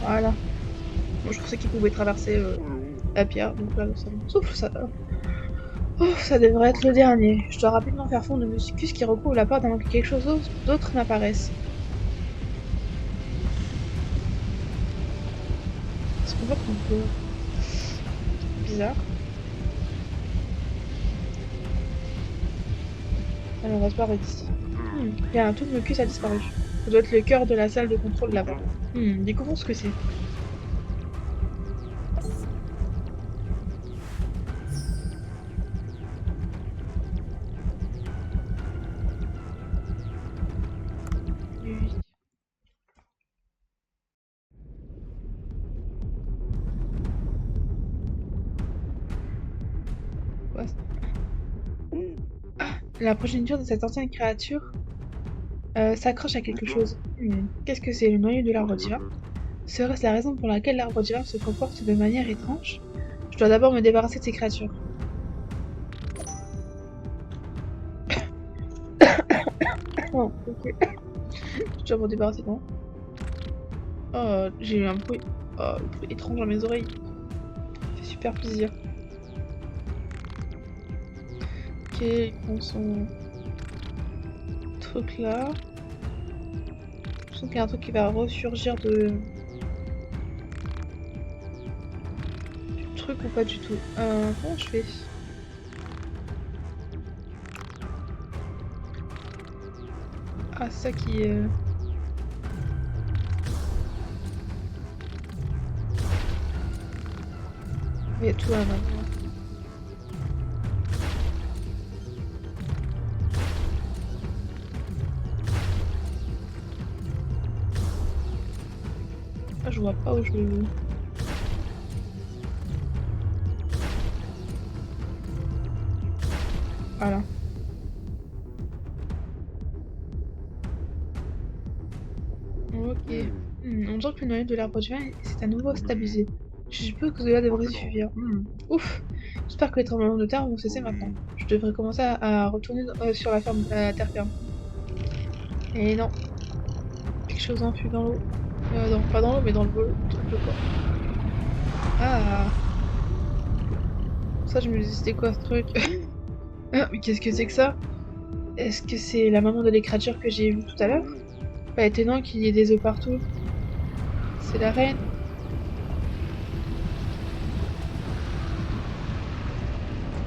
Voilà. Bon, je pensais qu'ils pouvaient traverser la pierre, donc là, ça me souffle ça. Oh, ça devrait être le dernier. Je dois rapidement faire fondre le mucus qui recouvre la porte avant que quelque chose d'autre n'apparaisse. Est-ce qu'on voit qu'on peut... Bizarre. Alors, on va se barrer d'ici. Bien, tout le mucus a disparu. Ça doit être le cœur de la salle de contrôle là-bas. Découvrons ce que c'est. Quoi, ah, la progéniture de cette ancienne créature s'accroche à quelque chose. Qu'est-ce que c'est? Le noyau de l'arbre divin? Serait-ce la raison pour laquelle l'arbre divin se comporte de manière étrange? Je dois d'abord me débarrasser de ces créatures. Oh, ok. Je dois m'en débarrasser, non? Oh, j'ai eu un bruit. Oh, un bruit étrange à mes oreilles. Ça fait super plaisir. Ok, il prend son truc là. Je sens qu'il y a un truc qui va ressurgir du truc ou pas du tout. Comment je fais? Ah, ça qui est... Il y a tout là maintenant. Ah, je vois pas où je veux. Voilà. Ok. On dirait que le noyau de l'arbre divin s'est à nouveau stabilisé. Je suppose que cela devrait suffire. Ouf. J'espère que les tremblements de terre vont cesser maintenant. Je devrais commencer à retourner sur la ferme, la terre ferme. Et non. Quelque chose enfui dans l'eau. Non, pas dans l'eau, mais dans le bol. Le corps. Ah. Ça, je me disais, c'était quoi ce truc? Ah, mais qu'est-ce que c'est que ça? Est-ce que c'est la maman de les créatures que j'ai vues tout à l'heure? Pas étonnant qu'il y ait des œufs partout. C'est la reine.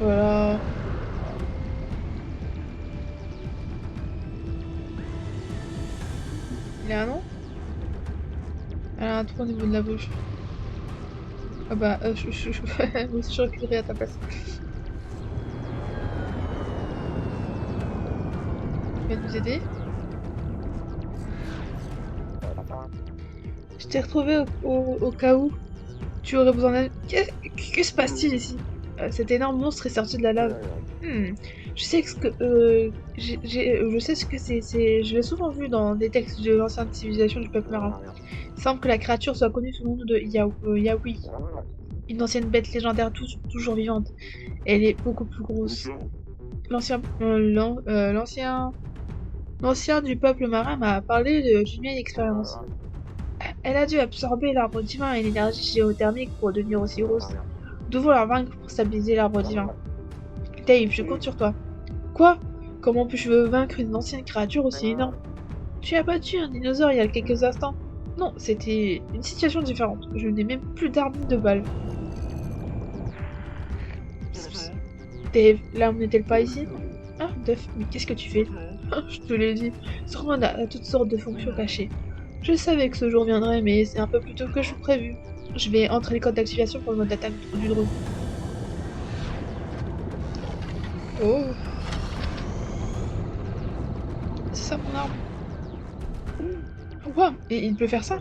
Voilà. Il a un nom? Elle a un trou au niveau de la bouche. Ah bah, moi aussi je reculerai à ta place. Tu vas nous aider? Je t'ai retrouvé au cas où tu aurais besoin d'aide. Que se passe-t-il ici? Cet énorme monstre est sorti de la lave. Hmm, Je sais ce que je sais ce que je l'ai souvent vu dans des textes de l'ancienne civilisation du peuple marin. Il semble que la créature soit connue sous le nom de Yaoi, une ancienne bête légendaire toujours vivante. Elle est beaucoup plus grosse. L'ancien l'ancien du peuple marin m'a parlé d'une vieille expérience. Elle a dû absorber l'arbre divin et l'énergie géothermique pour devenir aussi grosse. Nous devons la vaincre pour stabiliser l'arbre divin. Dave, je compte sur toi. Quoi? Comment puis-je vaincre une ancienne créature aussi énorme? Tu as battu un dinosaure il y a quelques instants. Non, c'était une situation différente. Je n'ai même plus d'armes ni de balles. Dave, l'arme n'est-elle pas ici? Ah, Duff, mais qu'est-ce que tu fais? Ah, je te l'ai dit, ce drone a toutes sortes de fonctions cachées. Je savais que ce jour viendrait, mais c'est un peu plus tôt que je prévu. Je vais entrer les codes d'activation pour le mode d'attaque du drone. Oh, c'est ça mon arme. Wow, et il peut faire ça?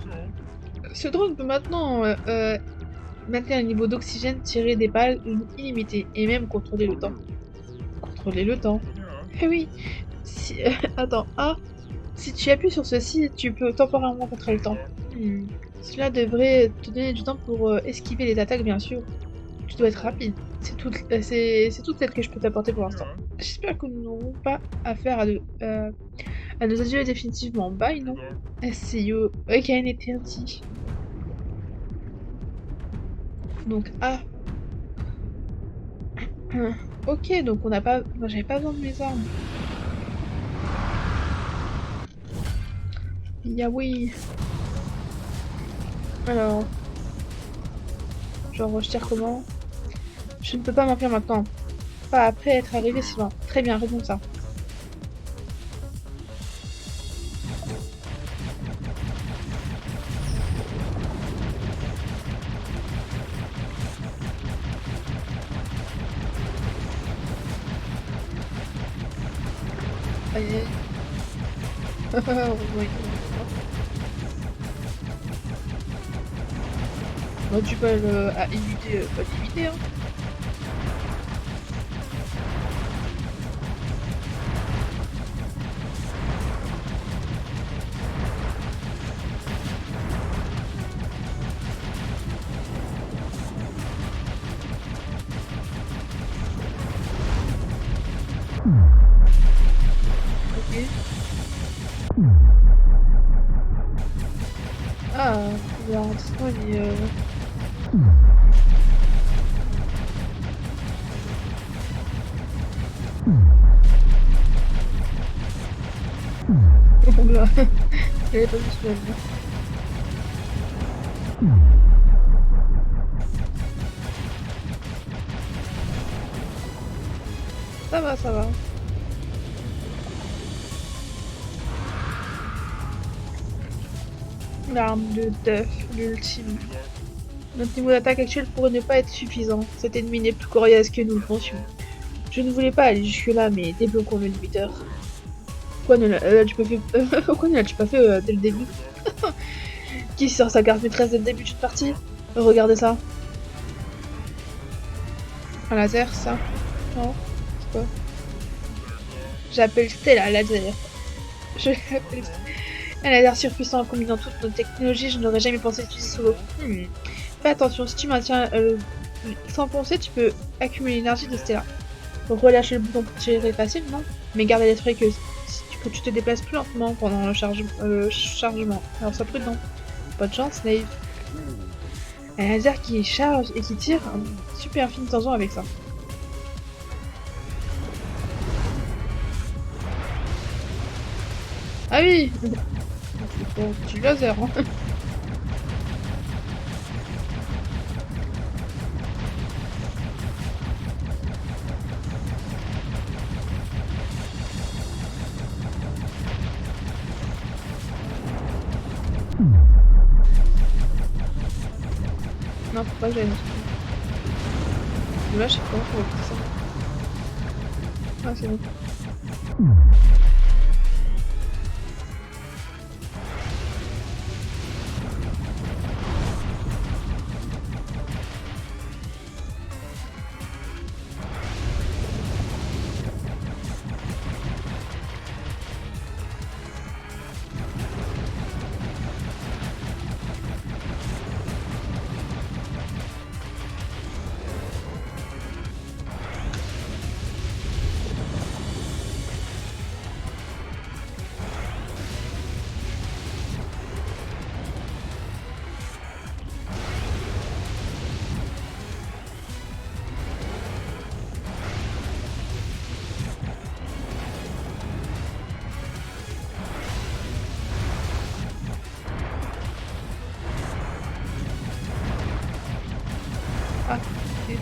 Ce drone peut maintenant maintenir un niveau d'oxygène tiré des balles illimité et même contrôler le temps. Contrôler le temps. Eh oui, si, attends, ah, si tu appuies sur ceci, tu peux temporairement contrôler le temps. Cela devrait te donner du temps pour esquiver les attaques, bien sûr. Tu dois être rapide. C'est toute l'aide que je peux t'apporter pour l'instant. J'espère que nous n'aurons pas affaire à nos adieux définitivement. Bye, non? See you again, eternity. Donc, ah. Ok, donc on n'a pas... Moi, j'avais pas besoin de mes armes. Yaoui. Alors... Genre, je tire comment? Je ne peux pas m'enfuir maintenant. Pas après être arrivé si loin. Très bien, réponds ça. Aïe aïe. Oui. Bah, tu peux à éviter, pas d'éviter, hein. Ok. Ah, le ralentissement il est... Oula, j'avais pas vu celui-là. Ça va, ça va. L'arme de Duff, l'ultime. Notre niveau d'attaque actuel pourrait ne pas être suffisant. Cet ennemi n'est plus coriace que nous le pensions. Je ne voulais pas aller jusque-là, mais débloquons le limiteur. Pourquoi ne l'as-tu pas fait, pourquoi ne l'as-tu pas fait dès le début? Qui sort sa carte maîtresse dès le début d'une partie? Regardez ça. Un laser, ça? Non? C'est quoi? J'appelle Stella laser. Je l'appelle un laser surpuissant en combinant toutes nos technologies, je n'aurais jamais pensé l'utiliser solo. Fais attention, si tu maintiens sans penser, tu peux accumuler l'énergie de Stella. Relâcher le bouton pour tirer facile, non? Mais garde à l'esprit que tu te déplaces plus lentement pendant le chargement. Alors sois prudent. Bonne chance, Snave. Un laser qui charge et qui tire un super fine tangent avec ça. Ah oui! C'est pour du laser, hein. Non, faut pas que j'aille dans ce coup. Là, je sais pas, faut faire ça. Ah, c'est bon. Ah, ok.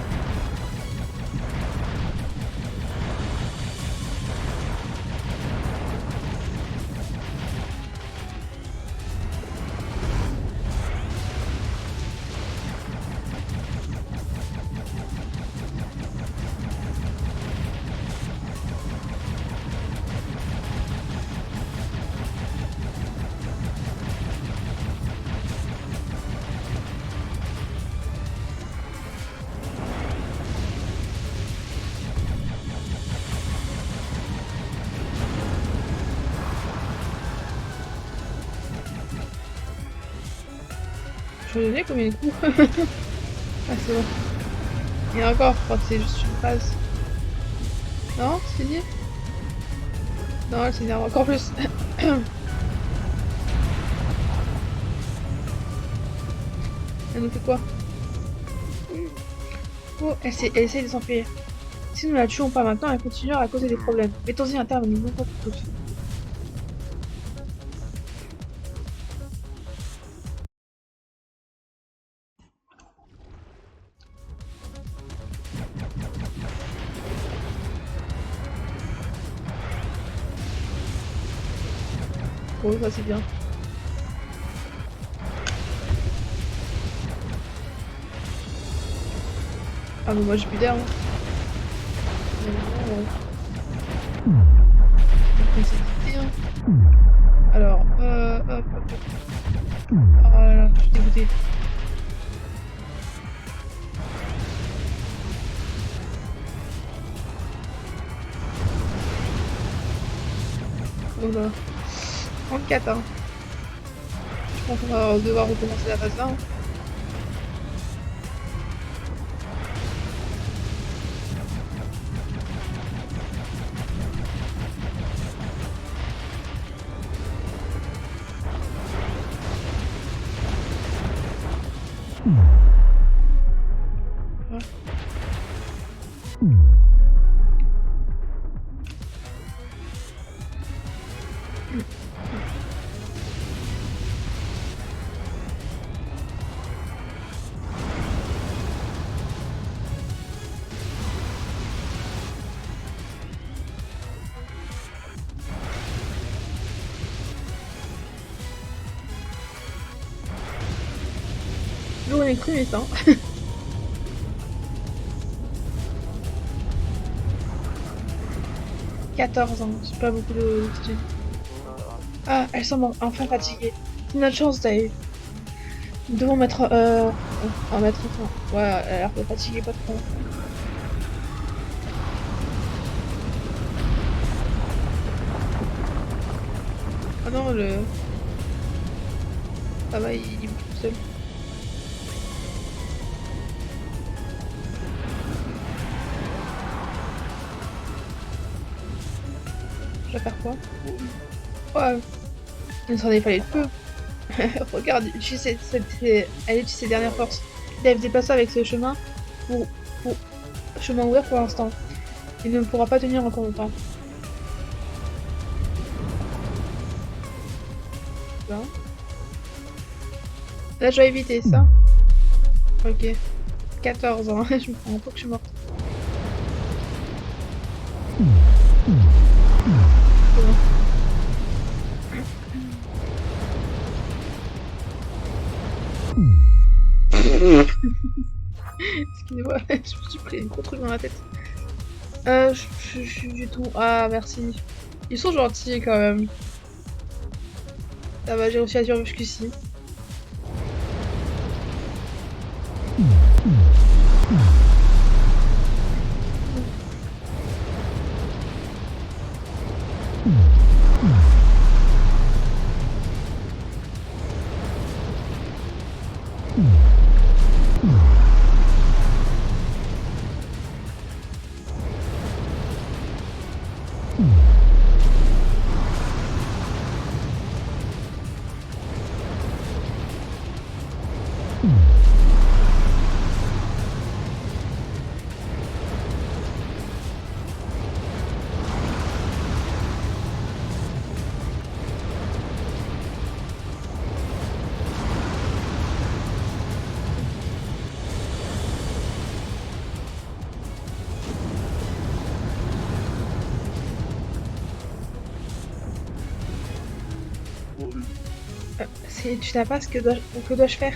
Je vais donner combien de coups? Ah, c'est bon. Et encore, je crois que c'est juste une phase. Non, c'est fini? Non, elle s'énerve encore plus. Elle nous fait quoi? Oh, elle essaie de s'enfuir. Si nous la tuons pas maintenant, elle continuera à causer des problèmes. Mettons-y un terme une fois pour tous. Oh, ça c'est bien. Ah mais moi j'ai plus d'air. Hein. Alors, hop, hop, hop. Oh là là, je suis dégoûtée. Oh là. 34 hein. Je pense qu'on va devoir recommencer la phase là. Hein. Ouais. Nous on est cru, hein. 14 ans, c'est pas beaucoup d'études. Ah, elles sont enfin fatiguées. C'est notre chance, Dave. Nous devons mettre... en mettre fin. Ouais, elle a l'air pas fatiguée, pas trop. Ah non, ça va, il bouge tout seul. Je vais faire quoi? Ouais, il ne s'en est fallu de peu. Regarde, elle utilise ses dernières forces. Elle faisait pas ça avec ce chemin pour chemin ouvert pour l'instant. Il ne pourra pas tenir encore longtemps. Là, là je vais éviter ça. Ok. 14 ans, je me prends un peu que je suis morte. C'est bon. Excusez-moi, je me suis pris un gros truc dans la tête. Je suis du tout. Ah, merci. Ils sont gentils quand même. Ça va, j'ai réussi à survivre jusqu'ici. Tu n'as pas ce que dois-je faire?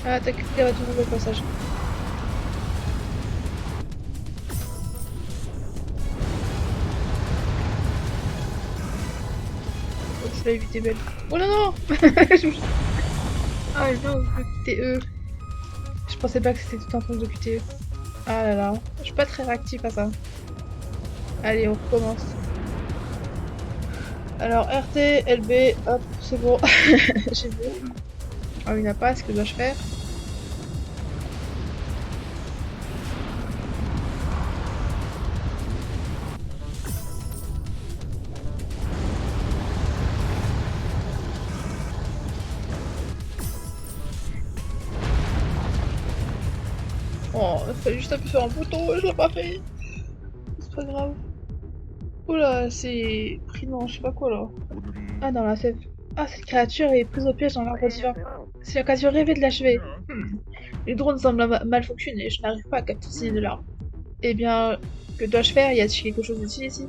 Ah, t'as cliqué à tout nouveau passage. Oh, tu l'as évité, belle. Oh non, non. Ah non, le QTE. Je pensais pas que c'était tout un truc de QTE. Ah là là, je suis pas très réactif à ça. Allez, on recommence. Alors, RT, LB, hop, c'est bon. J'ai vu. Ah, il n'a pas, ce que dois-je faire? Oh, il fallait juste appuyer sur un bouton et je l'ai pas fait. C'est pas grave. Oula, c'est Prinan, je sais pas quoi là. Ah, dans la sève. Ah, cette créature est prise au piège dans l'arbre divin. C'est l'occasion rêvée de l'achever. Les drones semblent mal fonctionner, je n'arrive pas à capter le signe de l'arbre. Eh bien, que dois-je faire? Y a-t-il quelque chose d'utile ici?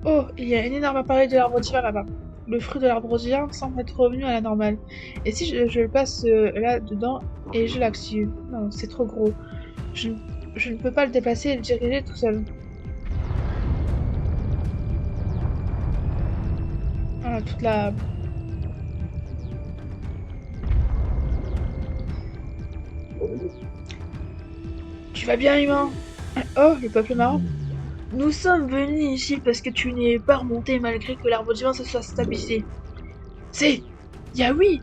Oh, il y a un énorme appareil de l'arbre divin là-bas. Le fruit de l'arbre divin semble être revenu à la normale. Et si je le passe là-dedans et je l'active? Non, c'est trop gros. Je, je ne peux pas le déplacer et le diriger tout seul. Voilà, toute la... Tu vas bien, humain? Oh, le peuple marrant. Nous sommes venus ici parce que tu n'es pas remonté malgré que l'arbre divin se soit stabilisé. C'est... Yaoui!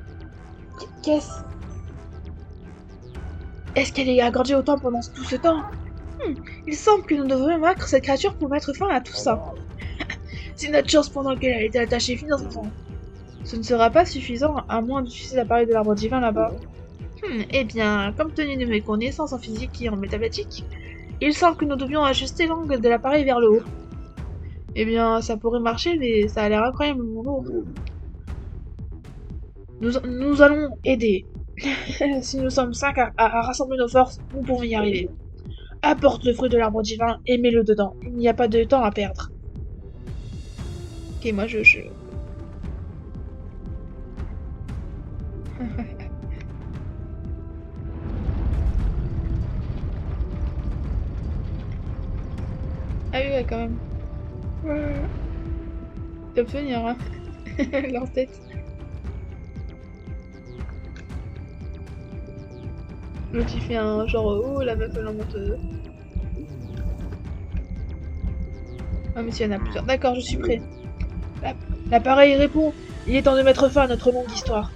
Qu'est-ce... Est-ce qu'elle est agrandie autant pendant tout ce temps? Il semble que nous devrions vaincre cette créature pour mettre fin à tout ça. C'est notre chance pendant qu'elle a été attachée financièrement. Ce ne sera pas suffisant à moins d'utiliser l'appareil de l'arbre divin là-bas. Eh bien, compte tenu de mes connaissances en physique et en mathématiques, il semble que nous devions ajuster l'angle de l'appareil vers le haut. Eh bien, ça pourrait marcher, mais ça a l'air incroyablement lourd. Nous allons aider. Si nous sommes 5 à rassembler nos forces, nous pouvons y arriver. Apporte le fruit de l'arbre divin et mets-le dedans. Il n'y a pas de temps à perdre. Ok, moi je... Ah oui, ouais, quand même. Ouais. D'obtenir, hein. Leur tête. L'autre il fait un genre, oh la meuf elle en monte. Ah mais s'il y en a plusieurs. D'accord, je suis prêt. L'appareil répond. Il est temps de mettre fin à notre longue histoire.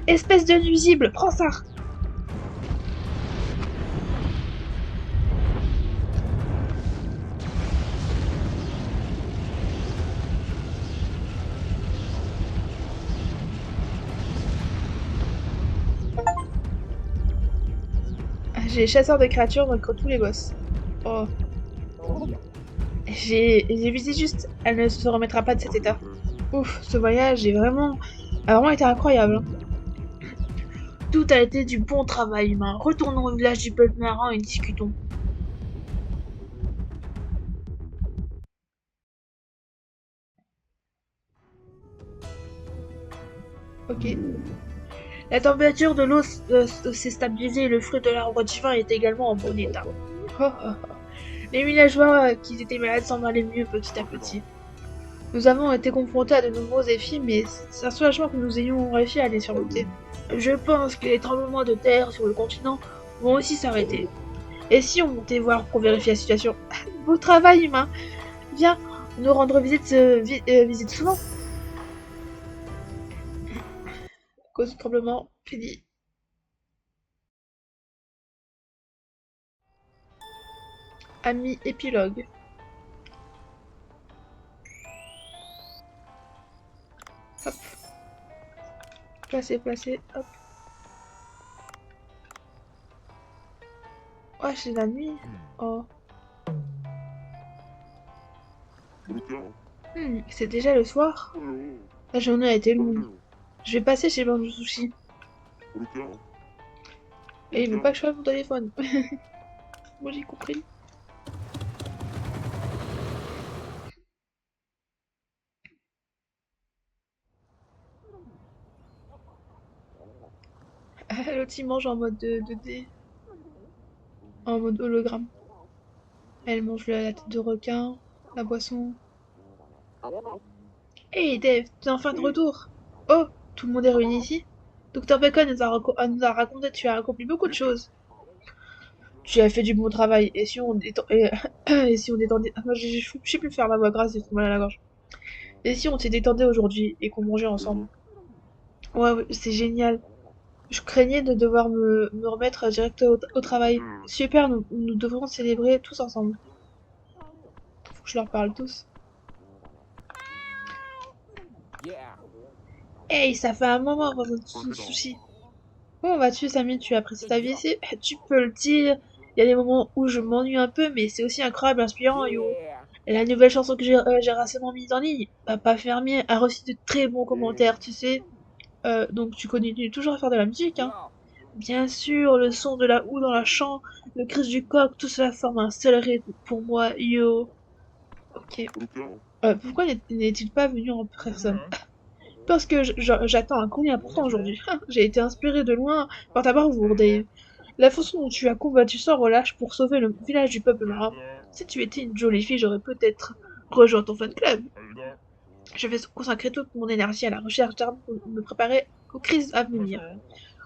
Espèce de nuisible, prends ça. J'ai chasseur de créatures contre tous les boss. Oh. J'ai visé juste. Elle ne se remettra pas de cet état. Ouf, ce voyage a vraiment été incroyable, hein. Tout a été du bon travail humain. Retournons au village du peuple marin et discutons. Ok. La température de l'eau s'est stabilisée et le fruit de l'arbre divin est également en bon état. Oh, oh, oh. Les villageois qui étaient malades semblent aller mieux petit à petit. Nous avons été confrontés à de nombreux défis, mais c'est un soulagement que nous ayons réussi à les surmonter. Je pense que les tremblements de terre sur le continent vont aussi s'arrêter. Et si on montait voir pour vérifier la situation? Beau travail humain. Viens nous rendre visite souvent. Cause du tremblement, fini. Ami épilogue. Hop. Placé, hop. Ouais, c'est la nuit. Oh. C'est déjà le soir. La journée a été longue. Je vais passer chez Banjo Sushi. Et il veut pas que je fasse mon téléphone. Moi j'ai compris. L'autre il mange en mode 2D. En mode hologramme. Elle mange la tête de requin, la boisson. Hey Dave, t'es enfin de retour. Oh, tout le monde est réuni ici. Docteur Bacon nous a raconté que tu as accompli beaucoup de choses. Tu as fait du bon travail. Et si on et si on détendait... Ah, moi, je sais plus faire ma voix grasse, j'ai trop mal à la gorge. Et si on s'est détendait aujourd'hui et qu'on mangeait ensemble? Ouais, ouais, c'est génial. Je craignais de devoir me remettre direct au travail. Super, nous devrons célébrer tous ensemble. Faut que je leur parle tous. Hey, ça fait un moment avant notre sushi. Comment vas-tu, Samy? Tu apprécies ta vie ici? Tu peux le dire. Il y a des moments où je m'ennuie un peu, mais c'est aussi incroyable, inspirant, yo. Et la nouvelle chanson que j'ai récemment mise en ligne, Papa Fermier, a reçu de très bons commentaires, tu sais. Donc tu continues toujours à faire de la musique, hein? Bien sûr, le son de la houe dans la chambre, le cri du coq, tout cela forme un seul rythme pour moi, yo. Ok. Pourquoi n'est-il pas venu en personne? Parce que j'attends un courrier important aujourd'hui. J'ai été inspiré de loin par ta bravoure, Dave. La façon dont tu as combattu sans relâche pour sauver le village du peuple marin. Si tu étais une jolie fille, j'aurais peut-être rejoint ton fan club. Je vais consacrer toute mon énergie à la recherche d'armes pour me préparer aux crises à venir.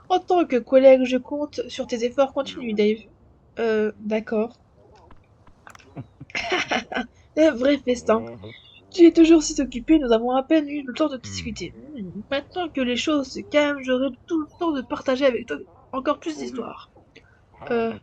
En tant que collègue, je compte sur tes efforts continus, Dave. D'accord. Un vrai festin. Tu es toujours si occupé, nous avons à peine eu le temps de discuter. Maintenant que les choses se calment, j'aurai tout le temps de partager avec toi encore plus d'histoires. À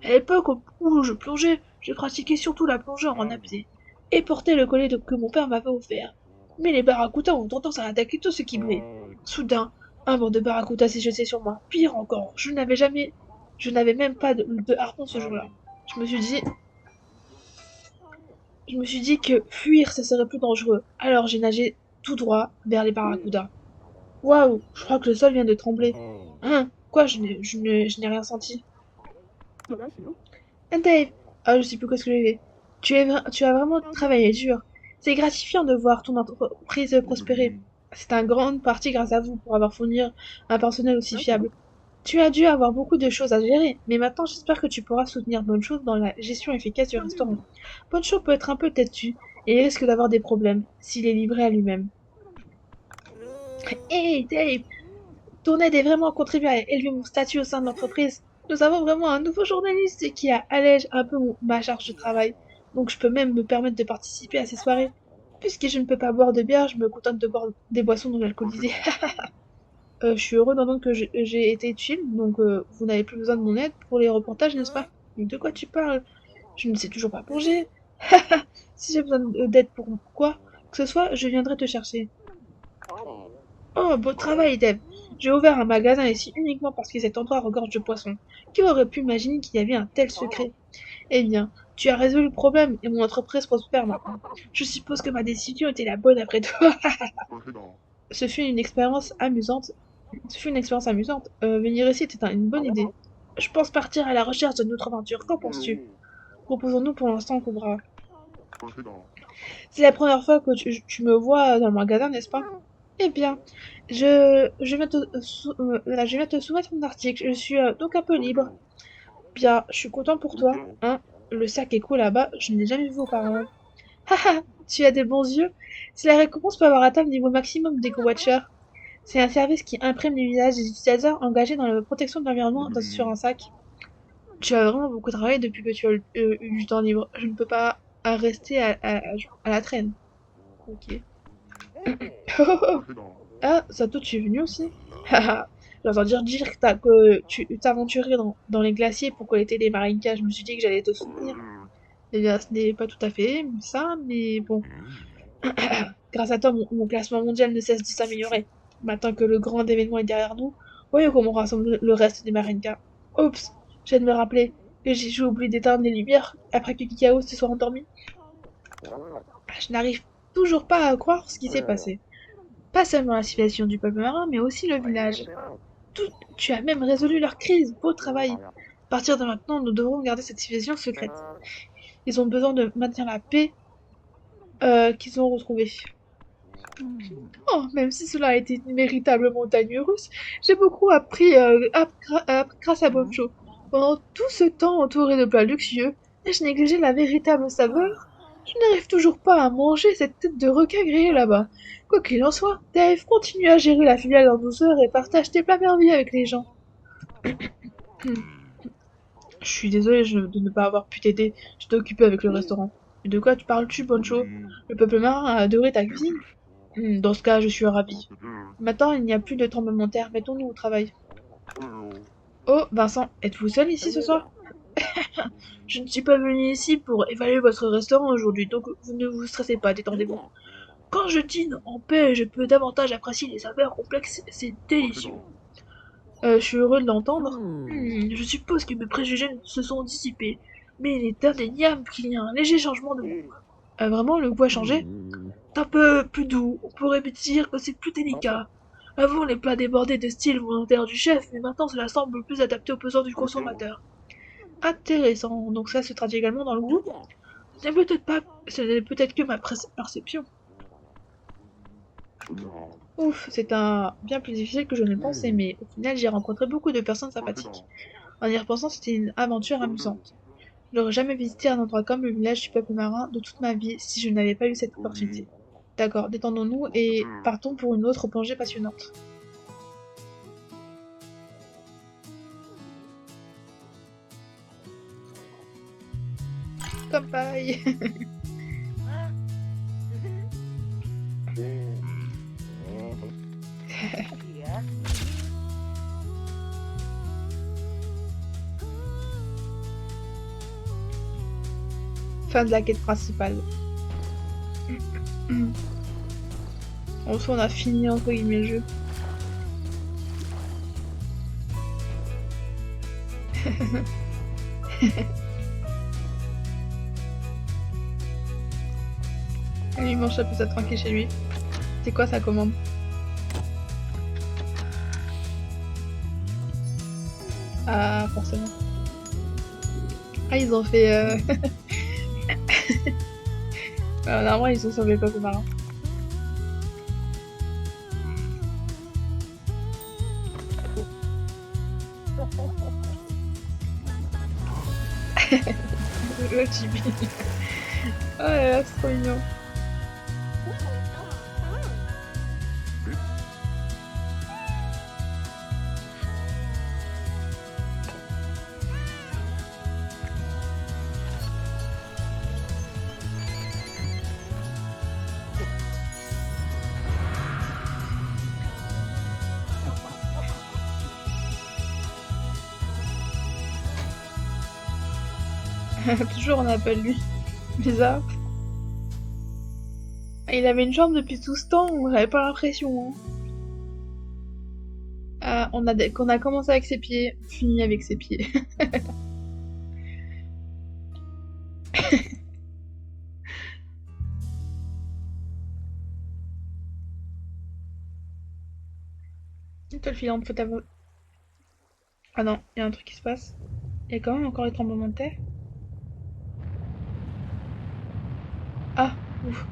l'époque où je plongeais, je pratiquais surtout la plongée en apnée. et porter le collier que mon père m'avait offert. Mais les barracudas ont tendance à attaquer tout ce qui brille. Soudain, un banc de barracudas s'est jeté sur moi. Pire encore, je n'avais même pas de harpon ce jour-là. Je me suis dit, je me suis dit que fuir, ça serait plus dangereux. Alors j'ai nagé tout droit vers les barracudas. Waouh, je crois que le sol vient de trembler. Hein? Quoi, je n'ai rien senti. Ah, Dave, ah, je sais plus qu'est-ce que j'ai fait. Tu as vraiment travaillé dur. C'est gratifiant de voir ton entreprise prospérer. C'est en grande partie grâce à vous pour avoir fourni un personnel aussi fiable. Tu as dû avoir beaucoup de choses à gérer, mais maintenant j'espère que tu pourras soutenir Bonne Chose dans la gestion efficace du restaurant. Bonne Chose peut être un peu têtu et il risque d'avoir des problèmes s'il est livré à lui-même. Hey Dave, ton aide est vraiment contribué à élever mon statut au sein de l'entreprise. Nous avons vraiment un nouveau journaliste qui allège un peu ma charge de travail, donc je peux même me permettre de participer à ces soirées. Puisque je ne peux pas boire de bière, je me contente de boire des boissons non alcoolisées. Je suis heureux d'entendre que j'ai été utile, donc vous n'avez plus besoin de mon aide pour les reportages, n'est-ce pas? Mais de quoi tu parles? Je ne sais toujours pas plonger. Si j'ai besoin d'aide pour quoi que ce soit, je viendrai te chercher. Oh, beau travail, Deb. J'ai ouvert un magasin ici uniquement parce que cet endroit regorge de poissons. Qui aurait pu imaginer qu'il y avait un tel secret? Eh bien, tu as résolu le problème et mon entreprise prospère maintenant. Je suppose que ma décision était la bonne après tout. Ce fut une expérience amusante. Ce fut une expérience amusante. Venir ici était une bonne idée. Je pense partir à la recherche de notre aventure. Qu'en penses-tu? Proposons-nous pour l'instant, Cobra. C'est la première fois que tu me vois dans le magasin, n'est-ce pas? Eh bien, je viens je viens te soumettre mon article. Je suis donc un peu libre. Bien, je suis content pour toi. Hein? Le sac est cool là-bas. Je ne l'ai jamais vu auparavant. Haha, tu as des bons yeux. C'est la récompense pour avoir atteint le niveau maximum d'Eco Watcher. C'est un service qui imprime les visages des utilisateurs engagés dans la protection de l'environnement sur un sac. Tu as vraiment beaucoup travaillé depuis que tu as eu du temps libre. Je ne peux pas rester à la traîne. Ok. Ah, Sato, tu es venu aussi? Haha, j'entends dire que tu t'aventurais dans les glaciers pour collecter des marinkas. Je me suis dit que j'allais te soutenir. Eh bien, ce n'est pas tout à fait ça, mais bon. Grâce à toi, mon classement mondial ne cesse de s'améliorer. Maintenant que le grand événement est derrière nous, voyons comment on rassemble le reste des marinkas. Oups, je viens de me rappeler que j'ai oublié d'éteindre les lumières après que Kikao se soit endormi. Je n'arrive toujours pas à croire ce qui s'est passé. Pas seulement la civilisation du peuple marin, mais aussi le village. Tout, tu as même résolu leur crise. Beau travail. À partir de maintenant, nous devrons garder cette civilisation secrète. Ils ont besoin de maintenir la paix qu'ils ont retrouvée. Oh, même si cela a été une véritable montagne russe, j'ai beaucoup appris grâce à Boncho. Pendant tout ce temps entouré de plats luxueux, ai-je négligé la véritable saveur? Je n'arrive toujours pas à manger cette tête de requin grillée là-bas. Quoi qu'il en soit, Dave continue à gérer la filiale en douceur et partage tes plats merveilleux avec les gens. Je suis désolée de ne pas avoir pu t'aider, j'étais occupée avec le restaurant. Et de quoi parles-tu, Boncho? Le peuple marin a adoré ta cuisine? Dans ce cas, je suis ravi. Maintenant, il n'y a plus de tremblement de terre, mettons-nous au travail. Oh, Vincent, êtes-vous seul ici ce soir? Je ne suis pas venu ici pour évaluer votre restaurant aujourd'hui, donc vous ne vous stressez pas, détendez-vous. Quand je dîne en paix, je peux davantage apprécier les saveurs complexes, c'est délicieux. Je suis heureux de l'entendre. Je suppose que mes préjugés se sont dissipés, mais il est indéniable qu'il y a un léger changement de goût. Vraiment, le goût a changé? C'est un peu plus doux, on pourrait dire que c'est plus délicat. Avant, les plats débordaient de style volontaire du chef, mais maintenant cela semble plus adapté aux besoins du consommateur. Intéressant, donc ça se traduit également dans le goût? Ce n'est peut-être que ma perception. Ouf, c'est un bien plus difficile que je ne pensais, mais au final j'ai rencontré beaucoup de personnes sympathiques. En y repensant, c'était une aventure amusante. Je n'aurais jamais visité un endroit comme le village du peuple marin de toute ma vie si je n'avais pas eu cette opportunité. D'accord, détendons-nous et partons pour une autre plongée passionnante. Comme pareil. Fin de la quête principale. Hmm. En soi, on a fini entre guillemets le jeu. Lui, il mange sa pizza tranquille chez lui. C'est quoi sa commande? Ah, forcément. Ah, ils ont fait. Normalement, ils ont sauvé Papa Marin. Le chibi. Oh là là, c'est trop mignon. Toujours on appelle lui. Bizarre. Il avait une jambe depuis tout ce temps, on n'avait pas l'impression. Hein. Ah, qu'on a commencé avec ses pieds, on finit avec ses pieds. Une toile filante, faut t'avoir. Ah non, il y a un truc qui se passe. Il y a quand même encore les tremblements de terre. Ah, ouf.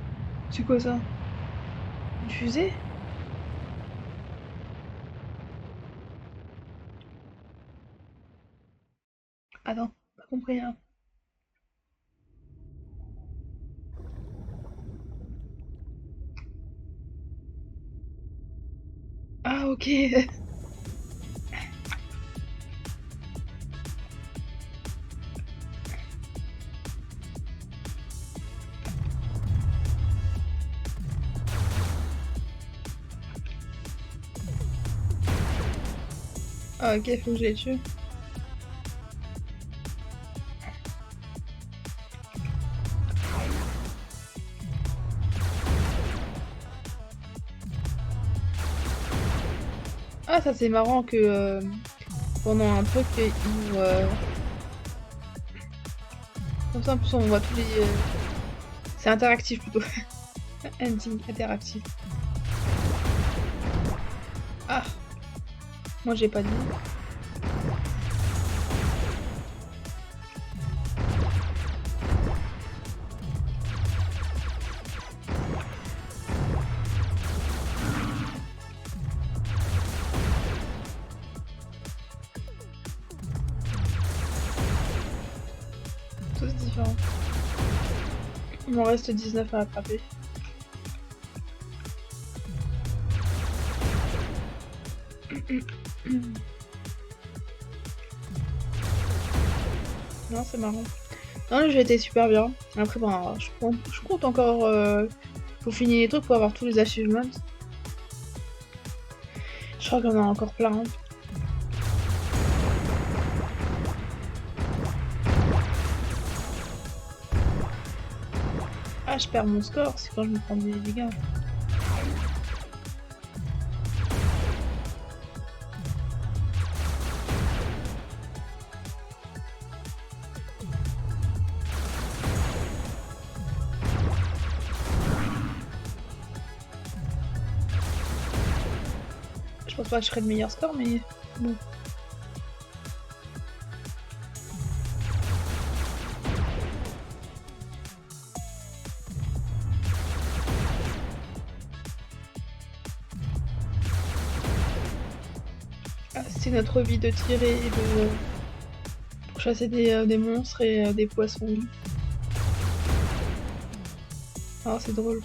C'est quoi ça? Une fusée? Attends, pas compris hein. Ah ok. Ah ok, faut que je les tue. Ah ça c'est marrant que pendant un truc, comme ça en plus on voit tous les... C'est interactif plutôt. Ending interactif. Ah, moi j'ai pas dit. Tous différents. Il m'en reste 19 à attraper. Non, c'est marrant. Non, le jeu était super bien. Après, bon, je compte encore pour finir les trucs pour avoir tous les achievements. Je crois qu'il y en a encore plein. Hein. Ah, je perds mon score, c'est quand je me prends des dégâts. Je pense pas que je ferai de meilleur score, mais bon. Ah, c'est notre vie de tirer et de... pour chasser des monstres et des poissons. Ah, c'est drôle.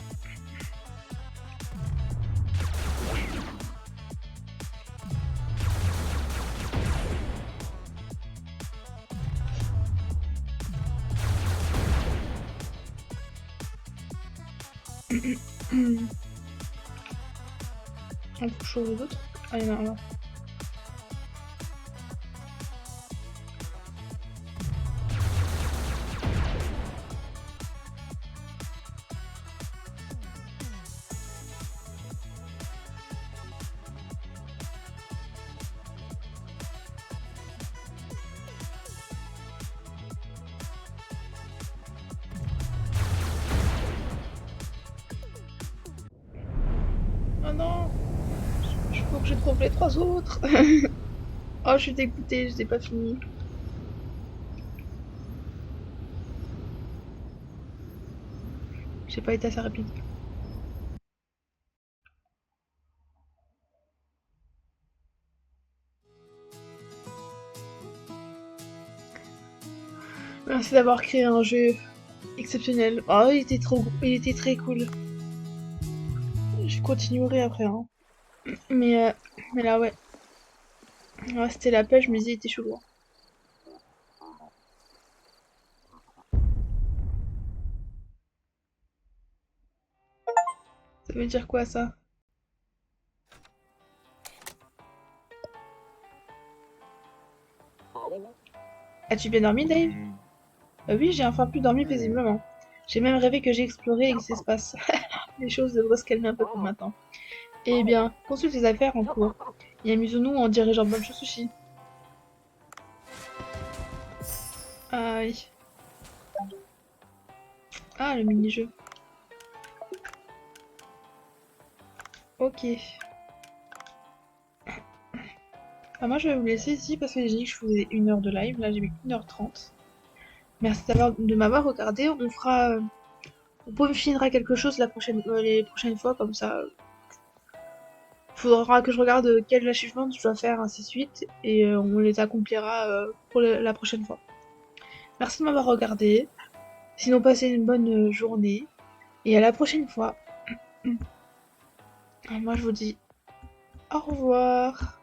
On faut chauffer d'autres. Ah, il y en a un là. trouve les 3 autres. Oh, je suis dégoûtée, je n'ai pas fini. J'ai pas été assez rapide. Merci d'avoir créé un jeu exceptionnel. Oh, il était très cool. Je continuerai après, hein. Mais, euh, mais là, ouais. Ouais, c'était la pêche, je me disais, il était chelou, hein. Ça veut dire quoi, ça? As-tu bien dormi, Dave? Oui, j'ai enfin pu dormir paisiblement. J'ai même rêvé que j'ai exploré X espace. Les choses devraient se calmer un peu pour maintenant. Eh bien, consulte tes affaires en cours. Et amusons-nous en dirigeant Bancho Sushi. Aïe. Ah, le mini-jeu. Ok. Ah, moi, je vais vous laisser ici parce que j'ai dit que je faisais 1 heure de live. Là, j'ai mis 1h30. Merci de m'avoir regardé. On peaufinera quelque chose les prochaines fois, comme ça. Faudra que je regarde quel achievement je dois faire, ainsi de suite. Et on les accomplira pour la prochaine fois. Merci de m'avoir regardé. Sinon, passez une bonne journée. Et à la prochaine fois. Moi, je vous dis au revoir.